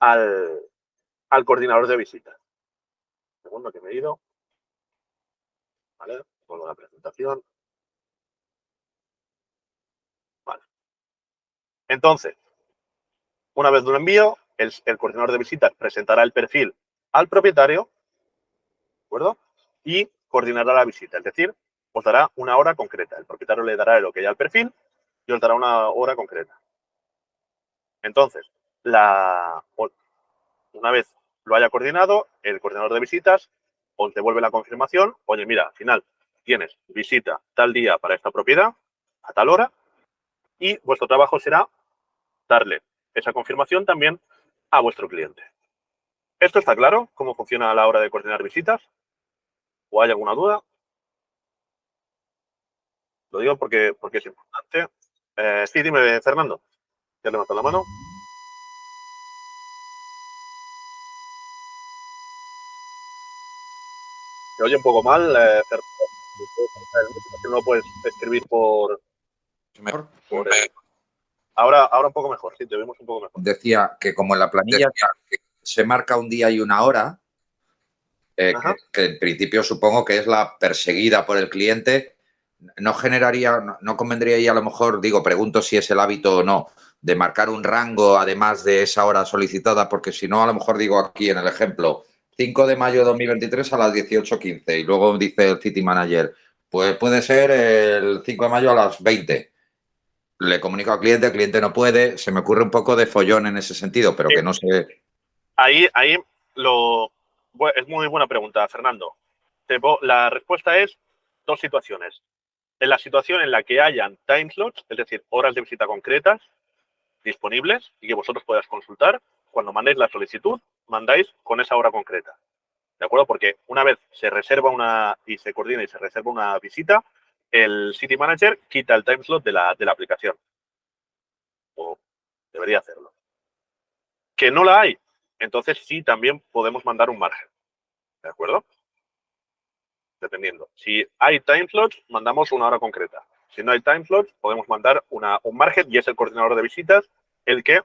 al coordinador de visitas. Segundo que me he ido. ¿Vale? Vuelvo a la presentación. Vale. Entonces, una vez lo envío, el coordinador de visitas presentará el perfil al propietario, ¿de acuerdo? Y coordinará la visita, es decir, os dará una hora concreta. El propietario le dará el OK al perfil y os dará una hora concreta. Entonces, una vez lo haya coordinado, el coordinador de visitas os devuelve la confirmación. Oye, mira, al final tienes visita tal día para esta propiedad, a tal hora, y vuestro trabajo será darle esa confirmación también a vuestro cliente. ¿Esto está claro? ¿Cómo funciona a la hora de coordinar visitas? ¿O hay alguna duda? Lo digo porque es importante. Sí, dime, Fernando. ¿Ya levantas la mano? Se oye un poco mal, Fernando. No lo puedes escribir por ahora un poco mejor, sí, te vemos un poco mejor. Decía que como en la planilla se marca un día y una hora, que en principio supongo que es la perseguida por el cliente, no convendría ahí a lo mejor, pregunto si es el hábito o no, de marcar un rango además de esa hora solicitada, porque si no, a lo mejor digo aquí en el ejemplo, 5 de mayo de 2023 a las 18:15 y luego dice el City Manager, pues puede ser el 5 de mayo a las 20. Le comunico al cliente, el cliente no puede, se me ocurre un poco de follón en ese sentido, pero que no sé. Ahí es muy buena pregunta, Fernando. La respuesta es 2 situaciones. En la situación en la que hayan time slots, es decir, horas de visita concretas disponibles y que vosotros podáis consultar, cuando mandéis la solicitud, mandáis con esa hora concreta. ¿De acuerdo? Porque una vez se reserva y se coordina y se reserva una visita, el City Manager quita el time slot de la aplicación. O debería hacerlo. ¿Que no la hay? entonces sí también podemos mandar un margen. ¿De acuerdo? Dependiendo. Si hay time slots, mandamos una hora concreta. Si no hay time slots, podemos mandar un margen y es el coordinador de visitas el que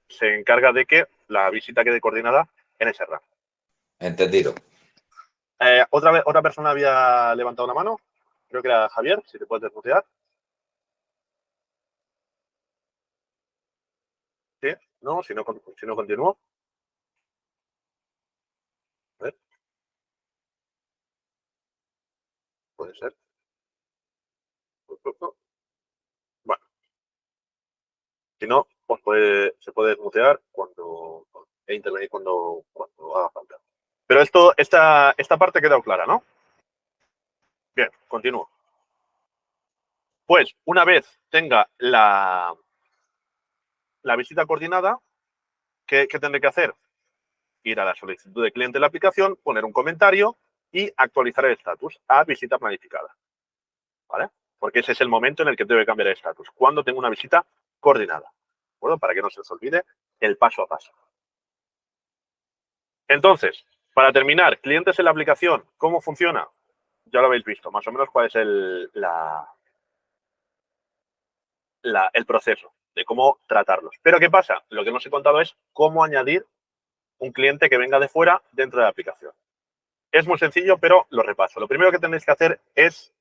se encarga de que la visita quede coordinada en ese rango. Entendido. Otra persona había levantado la mano. Creo que era Javier, si te puedes desmutear. Sí, no, si no continúo. A ver. Puede ser. Bueno. Si no, se puede desmutear e intervenir cuando haga falta. Pero esta parte ha quedado clara, ¿no? Bien, continúo. Pues una vez tenga la visita coordinada, ¿qué tendré que hacer? Ir a la solicitud de cliente de la aplicación, poner un comentario y actualizar el estatus a visita planificada. ¿Vale? Porque ese es el momento en el que debe cambiar el estatus, cuando tengo una visita coordinada. ¿De acuerdo? Para que no se os olvide el paso a paso. Entonces, para terminar, clientes en la aplicación, ¿cómo funciona? Ya lo habéis visto, más o menos cuál es el proceso de cómo tratarlos. Pero ¿qué pasa? Lo que no os he contado es cómo añadir un cliente que venga de fuera dentro de la aplicación. Es muy sencillo, pero lo repaso. Lo primero que tenéis que hacer es,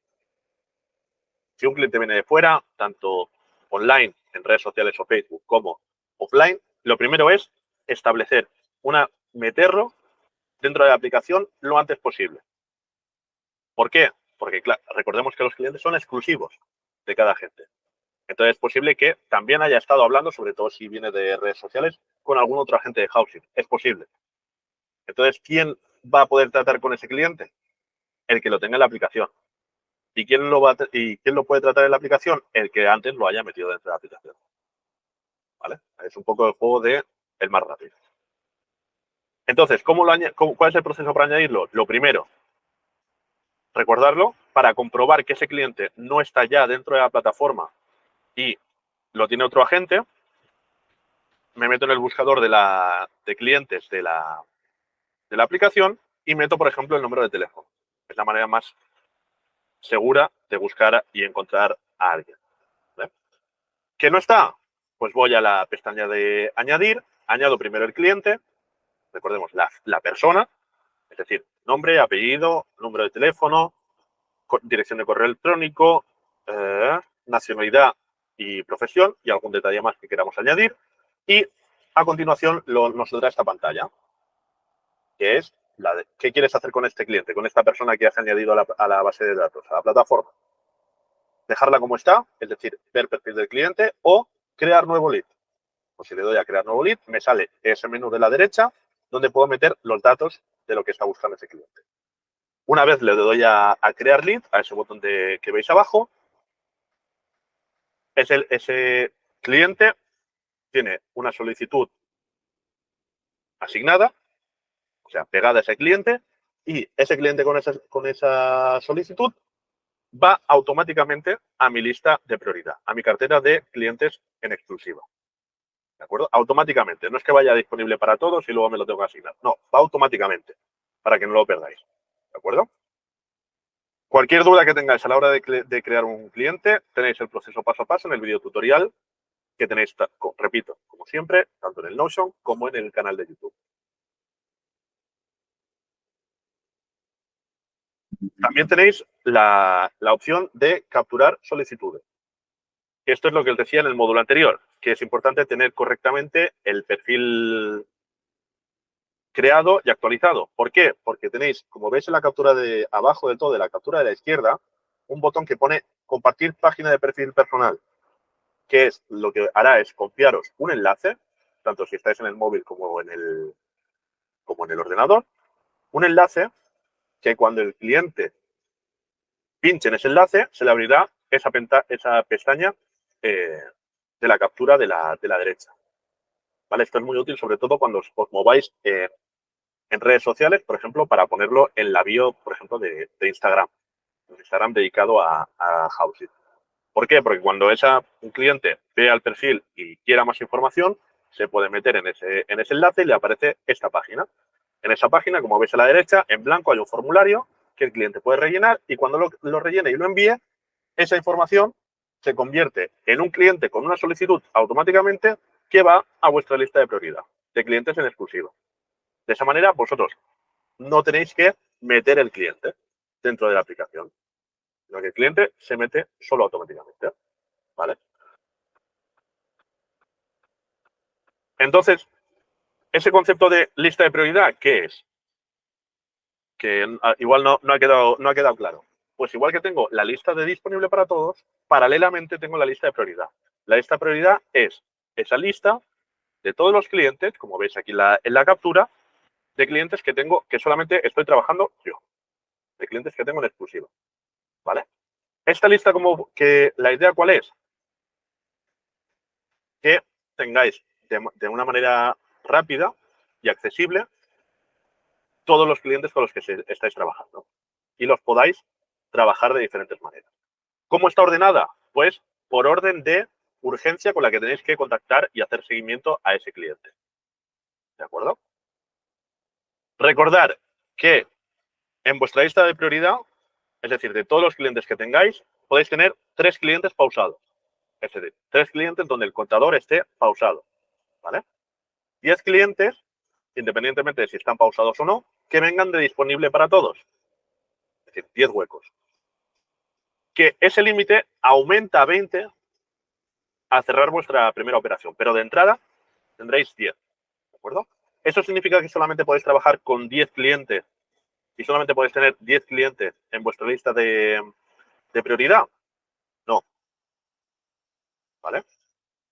si un cliente viene de fuera, tanto online, en redes sociales o Facebook, como offline, lo primero es meterlo dentro de la aplicación lo antes posible. ¿Por qué? Porque claro, recordemos que los clientes son exclusivos de cada agente. Entonces es posible que también haya estado hablando, sobre todo si viene de redes sociales, con algún otro agente de housing. Es posible. Entonces, ¿quién va a poder tratar con ese cliente? El que lo tenga en la aplicación. ¿Y quién lo puede tratar en la aplicación? El que antes lo haya metido dentro de la aplicación. ¿Vale? Es un poco el juego de el más rápido. Entonces, ¿cuál es el proceso para añadirlo? Lo primero, recordarlo para comprobar que ese cliente no está ya dentro de la plataforma y lo tiene otro agente. Me meto en el buscador de clientes de la aplicación y meto, por ejemplo, el número de teléfono. Es la manera más segura de buscar y encontrar a alguien. ¿Vale? ¿Que no está? Pues voy a la pestaña de añadir, añado primero el cliente, recordemos la persona, es decir, nombre, apellido, número de teléfono, dirección de correo electrónico, nacionalidad y profesión y algún detalle más que queramos añadir. Y a continuación nos saldrá esta pantalla, que es la de qué quieres hacer con este cliente, con esta persona que has añadido a la base de datos, a la plataforma. Dejarla como está, es decir, ver perfil del cliente o crear nuevo lead. Pues si le doy a crear nuevo lead, me sale ese menú de la derecha donde puedo meter los datos de lo que está buscando ese cliente. Una vez le doy a crear lead, a ese botón que veis abajo, ese cliente tiene una solicitud asignada, o sea, pegada a ese cliente, y ese cliente con esa solicitud va automáticamente a mi lista de prioridad, a mi cartera de clientes en exclusiva. ¿De acuerdo? Automáticamente. No es que vaya disponible para todos y luego me lo tengo que asignar. No, va automáticamente, para que no lo perdáis. ¿De acuerdo? Cualquier duda que tengáis a la hora de crear un cliente, tenéis el proceso paso a paso en el video tutorial que tenéis, repito, como siempre, tanto en el Notion como en el canal de YouTube. También tenéis la opción de capturar solicitudes. Esto es lo que os decía en el módulo anterior, que es importante tener correctamente el perfil creado y actualizado. ¿Por qué? Porque tenéis, como veis en la captura de abajo del todo, de la captura de la izquierda, un botón que pone compartir página de perfil personal, que es lo que hará es confiaros un enlace, tanto si estáis en el móvil como en el ordenador, un enlace que cuando el cliente pinche en ese enlace, se le abrirá esa pestaña de la captura de la derecha. ¿Vale? Esto es muy útil, sobre todo cuando os mováis en redes sociales, por ejemplo, para ponerlo en la bio, por ejemplo, de Instagram. Un Instagram dedicado a housing. ¿Por qué? Porque cuando un cliente vea el perfil y quiera más información, se puede meter en ese enlace y le aparece esta página. En esa página, como veis a la derecha, en blanco hay un formulario que el cliente puede rellenar y cuando lo rellene y lo envíe, esa información se convierte en un cliente con una solicitud automáticamente que va a vuestra lista de prioridad de clientes en exclusivo. De esa manera, vosotros no tenéis que meter el cliente dentro de la aplicación, sino que el cliente se mete solo automáticamente, ¿vale? Entonces, ese concepto de lista de prioridad, ¿qué es? Que igual no ha quedado claro. Pues igual que tengo la lista de disponible para todos, paralelamente tengo la lista de prioridad. La lista de prioridad es esa lista de todos los clientes, como veis aquí en la captura, de clientes que tengo, que solamente estoy trabajando yo, de clientes que tengo en exclusiva, ¿vale? Esta lista, como que la idea ¿cuál es? Que tengáis de una manera rápida y accesible todos los clientes con los que estáis trabajando y los podáis trabajar de diferentes maneras. ¿Cómo está ordenada? Pues por orden de urgencia con la que tenéis que contactar y hacer seguimiento a ese cliente. ¿De acuerdo? Recordar que en vuestra lista de prioridad, es decir, de todos los clientes que tengáis, podéis tener 3 clientes pausados. Es decir, 3 clientes donde el contador esté pausado. ¿Vale? 10 clientes, independientemente de si están pausados o no, que vengan de disponible para todos. Es decir, 10 huecos. Que ese límite aumenta a 20 al cerrar vuestra primera operación, pero de entrada tendréis 10. ¿De acuerdo? ¿Eso significa que solamente podéis trabajar con 10 clientes y solamente podéis tener 10 clientes en vuestra lista de prioridad? No. ¿Vale?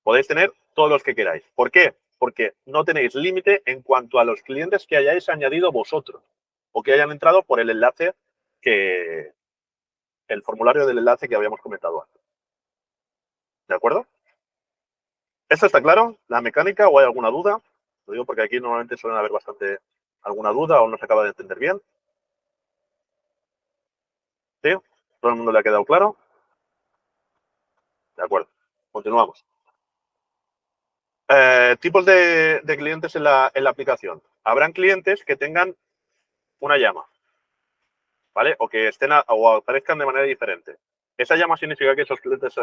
Podéis tener todos los que queráis. ¿Por qué? Porque no tenéis límite en cuanto a los clientes que hayáis añadido vosotros o que hayan entrado por el enlace el formulario del enlace que habíamos comentado antes. ¿De acuerdo? ¿Esto está claro? ¿La mecánica o hay alguna duda? Lo digo porque aquí normalmente suelen haber bastante alguna duda o no se acaba de entender bien. ¿Sí? ¿Todo el mundo le ha quedado claro? De acuerdo. Continuamos. Tipos de clientes en la aplicación. Habrán clientes que tengan una llama, ¿vale? O que estén o aparezcan de manera diferente. ¿Esa llama significa que esos clientes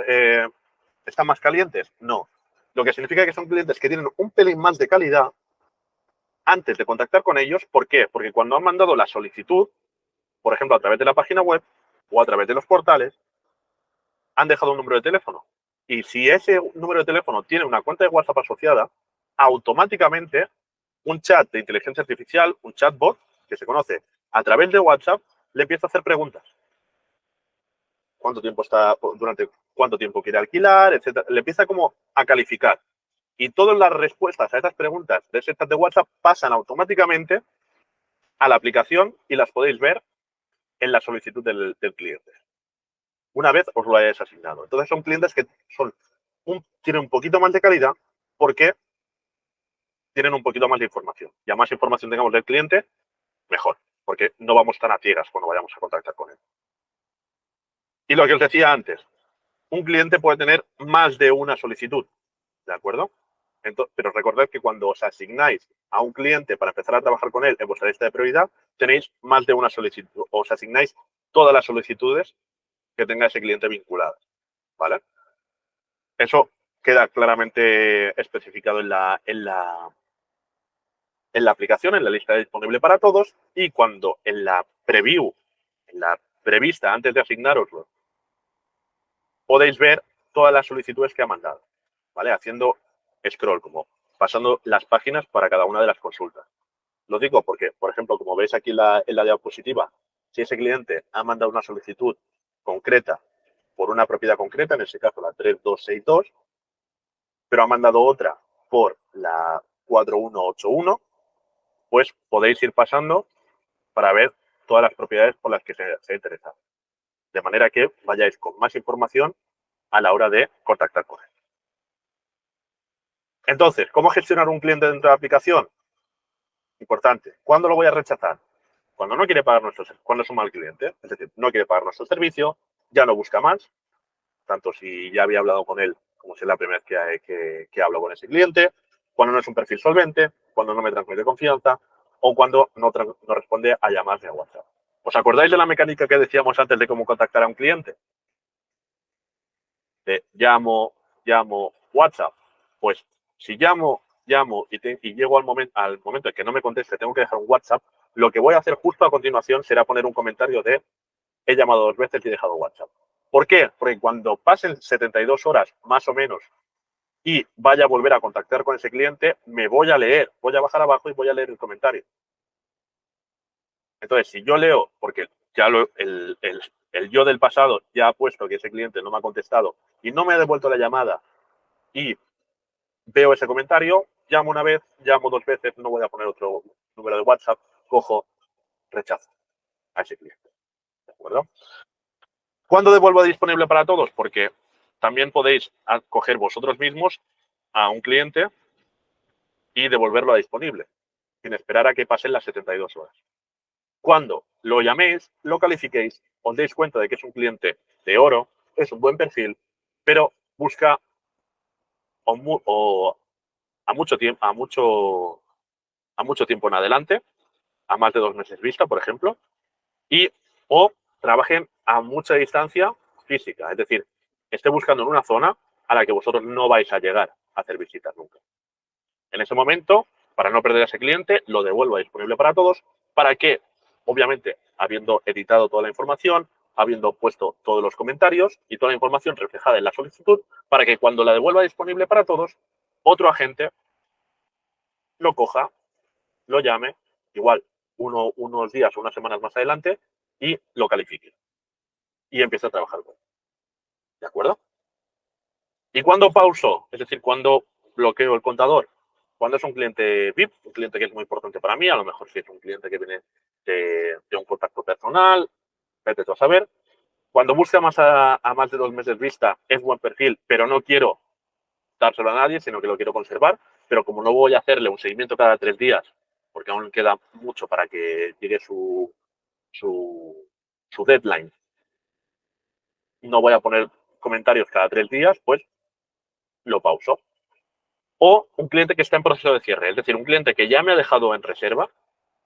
están más calientes? No. Lo que significa que son clientes que tienen un pelín más de calidad antes de contactar con ellos. ¿Por qué? Porque cuando han mandado la solicitud, por ejemplo, a través de la página web o a través de los portales, han dejado un número de teléfono. Y si ese número de teléfono tiene una cuenta de WhatsApp asociada, automáticamente un chat de inteligencia artificial, un chatbot que se conoce a través de WhatsApp, le empieza a hacer preguntas. ¿Cuánto tiempo está, durante cuánto tiempo quiere alquilar, etcétera? Le empieza como a calificar. Y todas las respuestas a esas preguntas de ese chat de WhatsApp pasan automáticamente a la aplicación y las podéis ver en la solicitud del cliente. Una vez os lo hayáis asignado. Entonces son clientes que tienen un poquito más de calidad porque tienen un poquito más de información. Y a más información tengamos del cliente, mejor, porque no vamos tan a ciegas cuando vayamos a contactar con él. Y lo que os decía antes, un cliente puede tener más de una solicitud, ¿de acuerdo? Pero recordad que cuando os asignáis a un cliente para empezar a trabajar con él en vuestra lista de prioridad, tenéis más de una solicitud. Os asignáis todas las solicitudes que tenga ese cliente vinculadas, ¿vale? Eso queda claramente especificado en la aplicación, en la lista disponible para todos, y cuando en la preview, en la prevista antes de asignároslo, podéis ver todas las solicitudes que ha mandado, ¿vale? Haciendo scroll, como pasando las páginas para cada una de las consultas. Lo digo porque, por ejemplo, como veis aquí en la diapositiva, si ese cliente ha mandado una solicitud concreta por una propiedad concreta, en este caso la 3262, pero ha mandado otra por la 4181, pues podéis ir pasando para ver todas las propiedades por las que se ha interesado. De manera que vayáis con más información a la hora de contactar con él. Entonces, ¿cómo gestionar un cliente dentro de la aplicación? Importante. ¿Cuándo lo voy a rechazar? Cuando no quiere pagar cuando es un mal cliente, es decir, no quiere pagar nuestro servicio, ya no busca más, tanto si ya había hablado con él como si es la primera vez que hablo con ese cliente, cuando no es un perfil solvente, cuando no me transmite confianza o cuando no responde a llamadas de WhatsApp. ¿Os acordáis de la mecánica que decíamos antes de cómo contactar a un cliente? De llamo, WhatsApp. Pues si llamo y llego al momento en que no me conteste, tengo que dejar un WhatsApp, lo que voy a hacer justo a continuación será poner un comentario de he llamado 2 veces y he dejado WhatsApp. ¿Por qué? Porque cuando pasen 72 horas más o menos y vaya a volver a contactar con ese cliente, me voy a leer, voy a bajar abajo y voy a leer el comentario. Entonces, si yo leo, porque ya el yo del pasado ya ha puesto que ese cliente no me ha contestado y no me ha devuelto la llamada y veo ese comentario, llamo una vez, llamo 2 veces, no voy a poner otro número de WhatsApp, cojo, rechazo a ese cliente. ¿De acuerdo? ¿Cuándo devuelvo disponible para todos? Porque también podéis coger vosotros mismos a un cliente y devolverlo a disponible, sin esperar a que pasen las 72 horas. Cuando lo llaméis, lo califiquéis, os deis cuenta de que es un cliente de oro, es un buen perfil, pero busca a mucho tiempo en adelante, a más de 2 meses vista, por ejemplo, o trabajen a mucha distancia física, es decir, esté buscando en una zona a la que vosotros no vais a llegar a hacer visitas nunca. En ese momento, para no perder a ese cliente, lo devuelvo a disponible para todos, para que, obviamente, habiendo editado toda la información, habiendo puesto todos los comentarios y toda la información reflejada en la solicitud, para que cuando la devuelva disponible para todos, otro agente lo coja, lo llame, igual unos días o unas semanas más adelante, y lo califique. Y empiece a trabajar con él. ¿De acuerdo? ¿Y cuándo pauso? Es decir, ¿cuándo bloqueo el contador? Cuando es un cliente VIP, un cliente que es muy importante para mí, a lo mejor si es un cliente que viene de un contacto personal, vete tú a saber. Cuando busca a más de 2 meses vista, es buen perfil, pero no quiero dárselo a nadie, sino que lo quiero conservar. Pero como no voy a hacerle un seguimiento cada 3 días, porque aún queda mucho para que llegue su deadline, no voy a poner comentarios cada 3 días, pues lo pauso. O un cliente que está en proceso de cierre, es decir, un cliente que ya me ha dejado en reserva,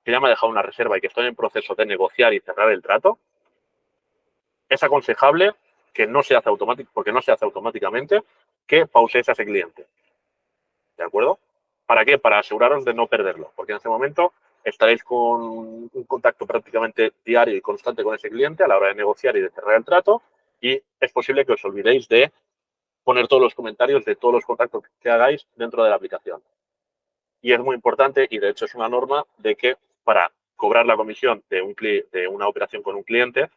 que ya me ha dejado una reserva y que estoy en proceso de negociar y cerrar el trato, es aconsejable que no se hace automático, porque no se hace automáticamente, que pauséis a ese cliente. ¿De acuerdo? ¿Para qué? Para aseguraros de no perderlo, porque en ese momento estaréis con un contacto prácticamente diario y constante con ese cliente a la hora de negociar y de cerrar el trato, y es posible que os olvidéis de poner todos los comentarios de todos los contactos que hagáis dentro de la aplicación. Y es muy importante, y de hecho es una norma, de que para cobrar la comisión de una operación con un cliente,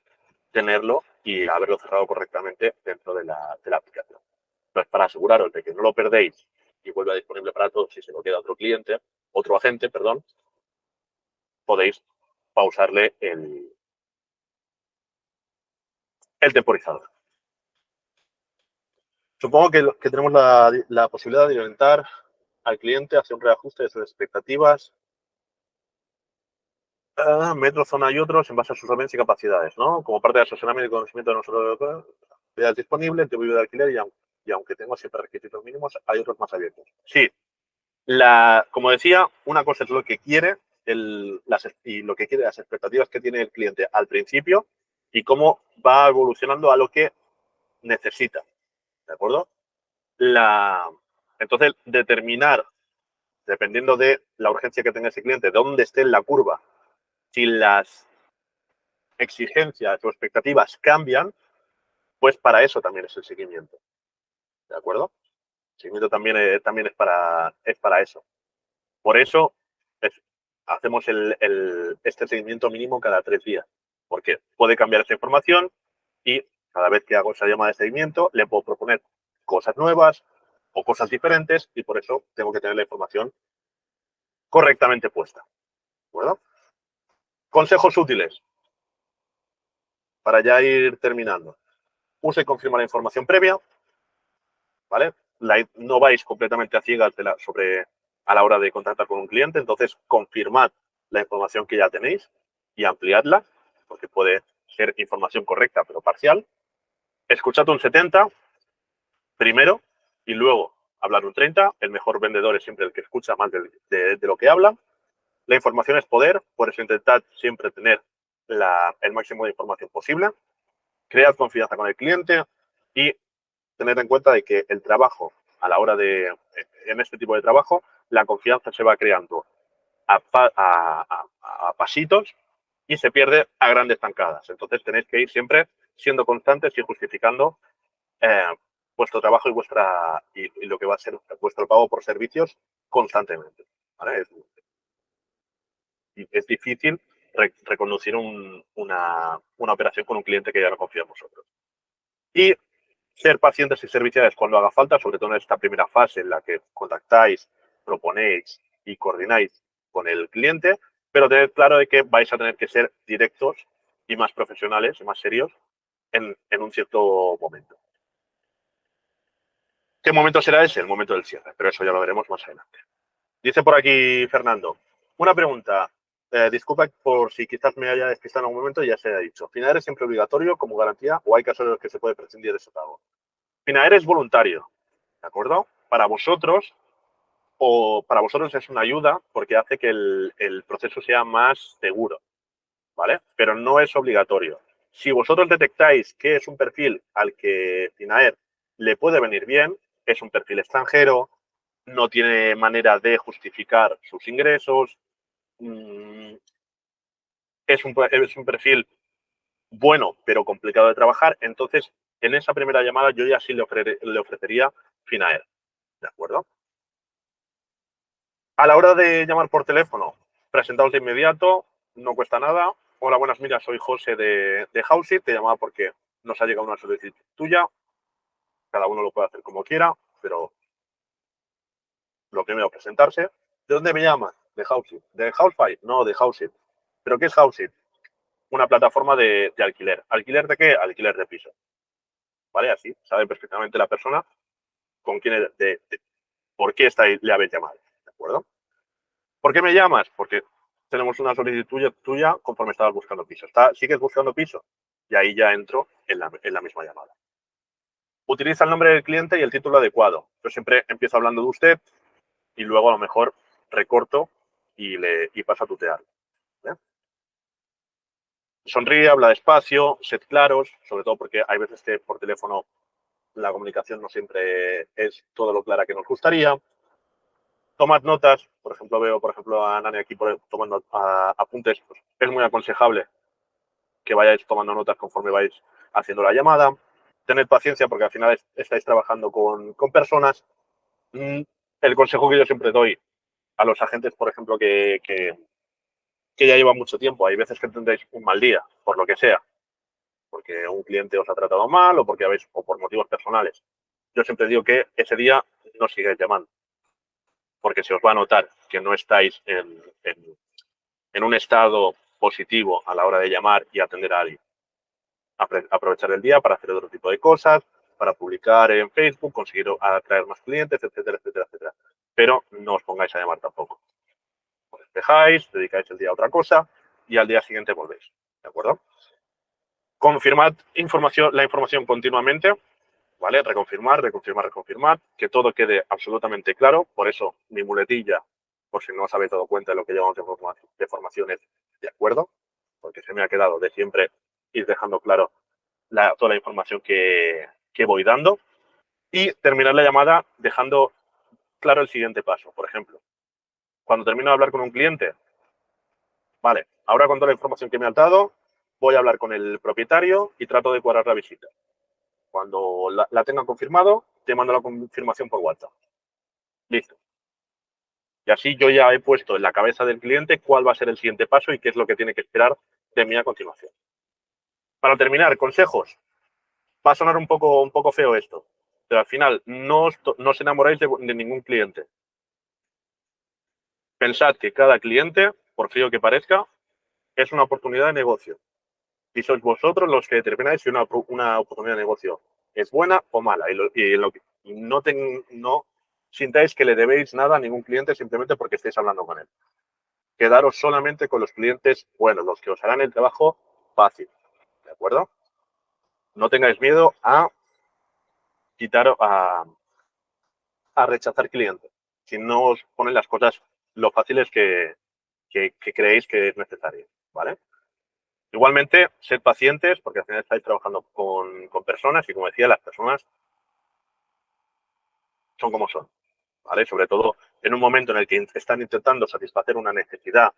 tenerlo y haberlo cerrado correctamente dentro de la aplicación. Entonces, para aseguraros de que no lo perdéis y vuelva disponible para todos si se lo queda otro agente, podéis pausarle el temporizador. Supongo que tenemos la posibilidad de orientar al cliente hacia un reajuste de sus expectativas, metro, zona y otros en base a sus solvencia y capacidades, ¿no? Como parte del asesoramiento y conocimiento de nosotros, es disponible, te voy de alquiler y aunque tengo siempre requisitos mínimos, hay otros más abiertos. Sí, como decía, una cosa es lo que quiere lo que quiere, las expectativas que tiene el cliente al principio y cómo va evolucionando a lo que necesita, ¿de acuerdo? Entonces, determinar, dependiendo de la urgencia que tenga ese cliente, dónde esté en la curva, si las exigencias o expectativas cambian, pues para eso también es el seguimiento, ¿de acuerdo? El seguimiento también es para eso. Por eso hacemos este seguimiento mínimo cada 3 días, porque puede cambiar esa información y cada vez que hago esa llamada de seguimiento le puedo proponer cosas nuevas o cosas diferentes y por eso tengo que tener la información correctamente puesta. ¿De acuerdo? Consejos útiles para ya ir terminando. Usa y confirma la información previa, ¿vale? No vais completamente a ciegas a la hora de contactar con un cliente, entonces confirmad la información que ya tenéis y ampliadla, porque puede ser información correcta pero parcial. Escuchad un 70 primero y luego hablar un 30, el mejor vendedor es siempre el que escucha más de lo que habla. La información es poder, por eso intentad siempre tener el máximo de información posible. Cread confianza con el cliente y tened en cuenta de que el trabajo, en este tipo de trabajo, la confianza se va creando a pasitos y se pierde a grandes zancadas. Entonces tenéis que ir siempre siendo constantes y justificando vuestro trabajo y lo que va a ser vuestro pago por servicios constantemente. ¿Vale? Es difícil reconducir una operación con un cliente que ya no confía en vosotros. Y ser pacientes y serviciales cuando haga falta, sobre todo en esta primera fase en la que contactáis, proponéis y coordináis con el cliente, pero tened claro de que vais a tener que ser directos y más profesionales y más serios en un cierto momento. ¿Qué momento será ese? El momento del cierre, pero eso ya lo veremos más adelante. Dice por aquí Fernando, una pregunta, disculpa por si quizás me haya despistado en algún momento y ya se haya dicho. ¿Finaer es siempre obligatorio como garantía o hay casos en los que se puede prescindir de ese pago? Finaer es voluntario, ¿de acuerdo? Para vosotros es una ayuda porque hace que el proceso sea más seguro, ¿vale? Pero no es obligatorio. Si vosotros detectáis que es un perfil al que Finaer le puede venir bien, es un perfil extranjero, no tiene manera de justificar sus ingresos, es un perfil bueno pero complicado de trabajar, entonces en esa primera llamada yo ya sí le ofrecería Finaer, ¿de acuerdo? A la hora de llamar por teléfono, presentaos de inmediato, no cuesta nada. Hola, buenas, mira, soy José de Housit, te llamaba porque nos ha llegado una solicitud tuya. Cada uno lo puede hacer como quiera, pero lo primero es presentarse. ¿De dónde me llamas? De Housit. ¿De Housefy? No, de Housit. ¿Pero qué es Housit? Una plataforma de alquiler. ¿Alquiler de qué? Alquiler de piso. ¿Vale? Así sabe perfectamente la persona con quién por qué le habéis llamado. ¿De acuerdo? ¿Por qué me llamas? Porque tenemos una solicitud tuya conforme estabas buscando piso. ¿Sigues buscando piso? Y ahí ya entro en la misma llamada. Utiliza el nombre del cliente y el título adecuado. Yo siempre empiezo hablando de usted y luego a lo mejor recorto y paso a tutear. ¿Vale? Sonríe, habla despacio, sed claros, sobre todo porque hay veces que por teléfono la comunicación no siempre es todo lo clara que nos gustaría. Tomad notas, por ejemplo, veo a Nani aquí tomando apuntes, pues es muy aconsejable que vayáis tomando notas conforme vais haciendo la llamada. Tened paciencia porque al final estáis trabajando con personas. El consejo que yo siempre doy a los agentes, por ejemplo, que ya llevan mucho tiempo, hay veces que tendréis un mal día, por lo que sea, porque un cliente os ha tratado mal o por motivos personales. Yo siempre digo que ese día no sigáis llamando, porque se os va a notar que no estáis en un estado positivo a la hora de llamar y atender a alguien. Aprovechar el día para hacer otro tipo de cosas, para publicar en Facebook, conseguir atraer más clientes, etcétera, etcétera, etcétera. Pero no os pongáis a llamar tampoco. Os despejáis, dedicáis el día a otra cosa y al día siguiente volvéis. ¿De acuerdo? Confirmad la información continuamente, ¿vale? Reconfirmar, que todo quede absolutamente claro. Por eso mi muletilla, por si no os habéis dado cuenta de lo que llevamos de formación, es de acuerdo, porque se me ha quedado de siempre ir dejando claro toda la información que voy dando y terminar la llamada dejando claro el siguiente paso. Por ejemplo, cuando termino de hablar con un cliente, vale, ahora con toda la información que me ha dado, voy a hablar con el propietario y trato de cuadrar la visita. Cuando la tengan confirmado, te mando la confirmación por WhatsApp. Listo. Y así yo ya he puesto en la cabeza del cliente cuál va a ser el siguiente paso y qué es lo que tiene que esperar de mí a continuación. Para terminar, consejos. Va a sonar un poco feo esto, pero al final no os enamoráis de ningún cliente. Pensad que cada cliente, por frío que parezca, es una oportunidad de negocio. Y sois vosotros los que determináis si una oportunidad de negocio es buena o mala. Y no sintáis que le debéis nada a ningún cliente simplemente porque estéis hablando con él. Quedaros solamente con los clientes buenos, los que os harán el trabajo fácil. ¿De acuerdo? No tengáis miedo a a rechazar clientes si no os ponen las cosas lo fáciles que creéis que es necesario, ¿vale? Igualmente, sed pacientes porque al final estáis trabajando con personas y, como decía, las personas son como son, ¿vale? Sobre todo en un momento en el que están intentando satisfacer una necesidad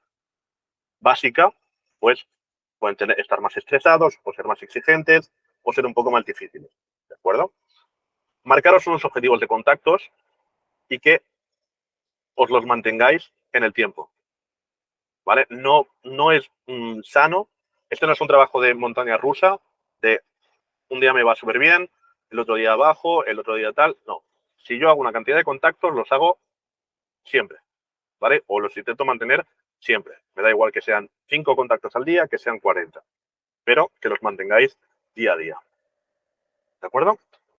básica, pues pueden estar más estresados, o ser más exigentes, o ser un poco más difíciles, ¿de acuerdo? Marcaros unos objetivos de contactos y que os los mantengáis en el tiempo, ¿vale? No es sano. Esto no es un trabajo de montaña rusa, de un día me va súper bien, el otro día bajo, el otro día tal. No. Si yo hago una cantidad de contactos, los hago siempre, ¿vale? O los intento mantener siempre. Me da igual que sean 5 contactos al día, que sean 40, pero que los mantengáis día a día. ¿De acuerdo?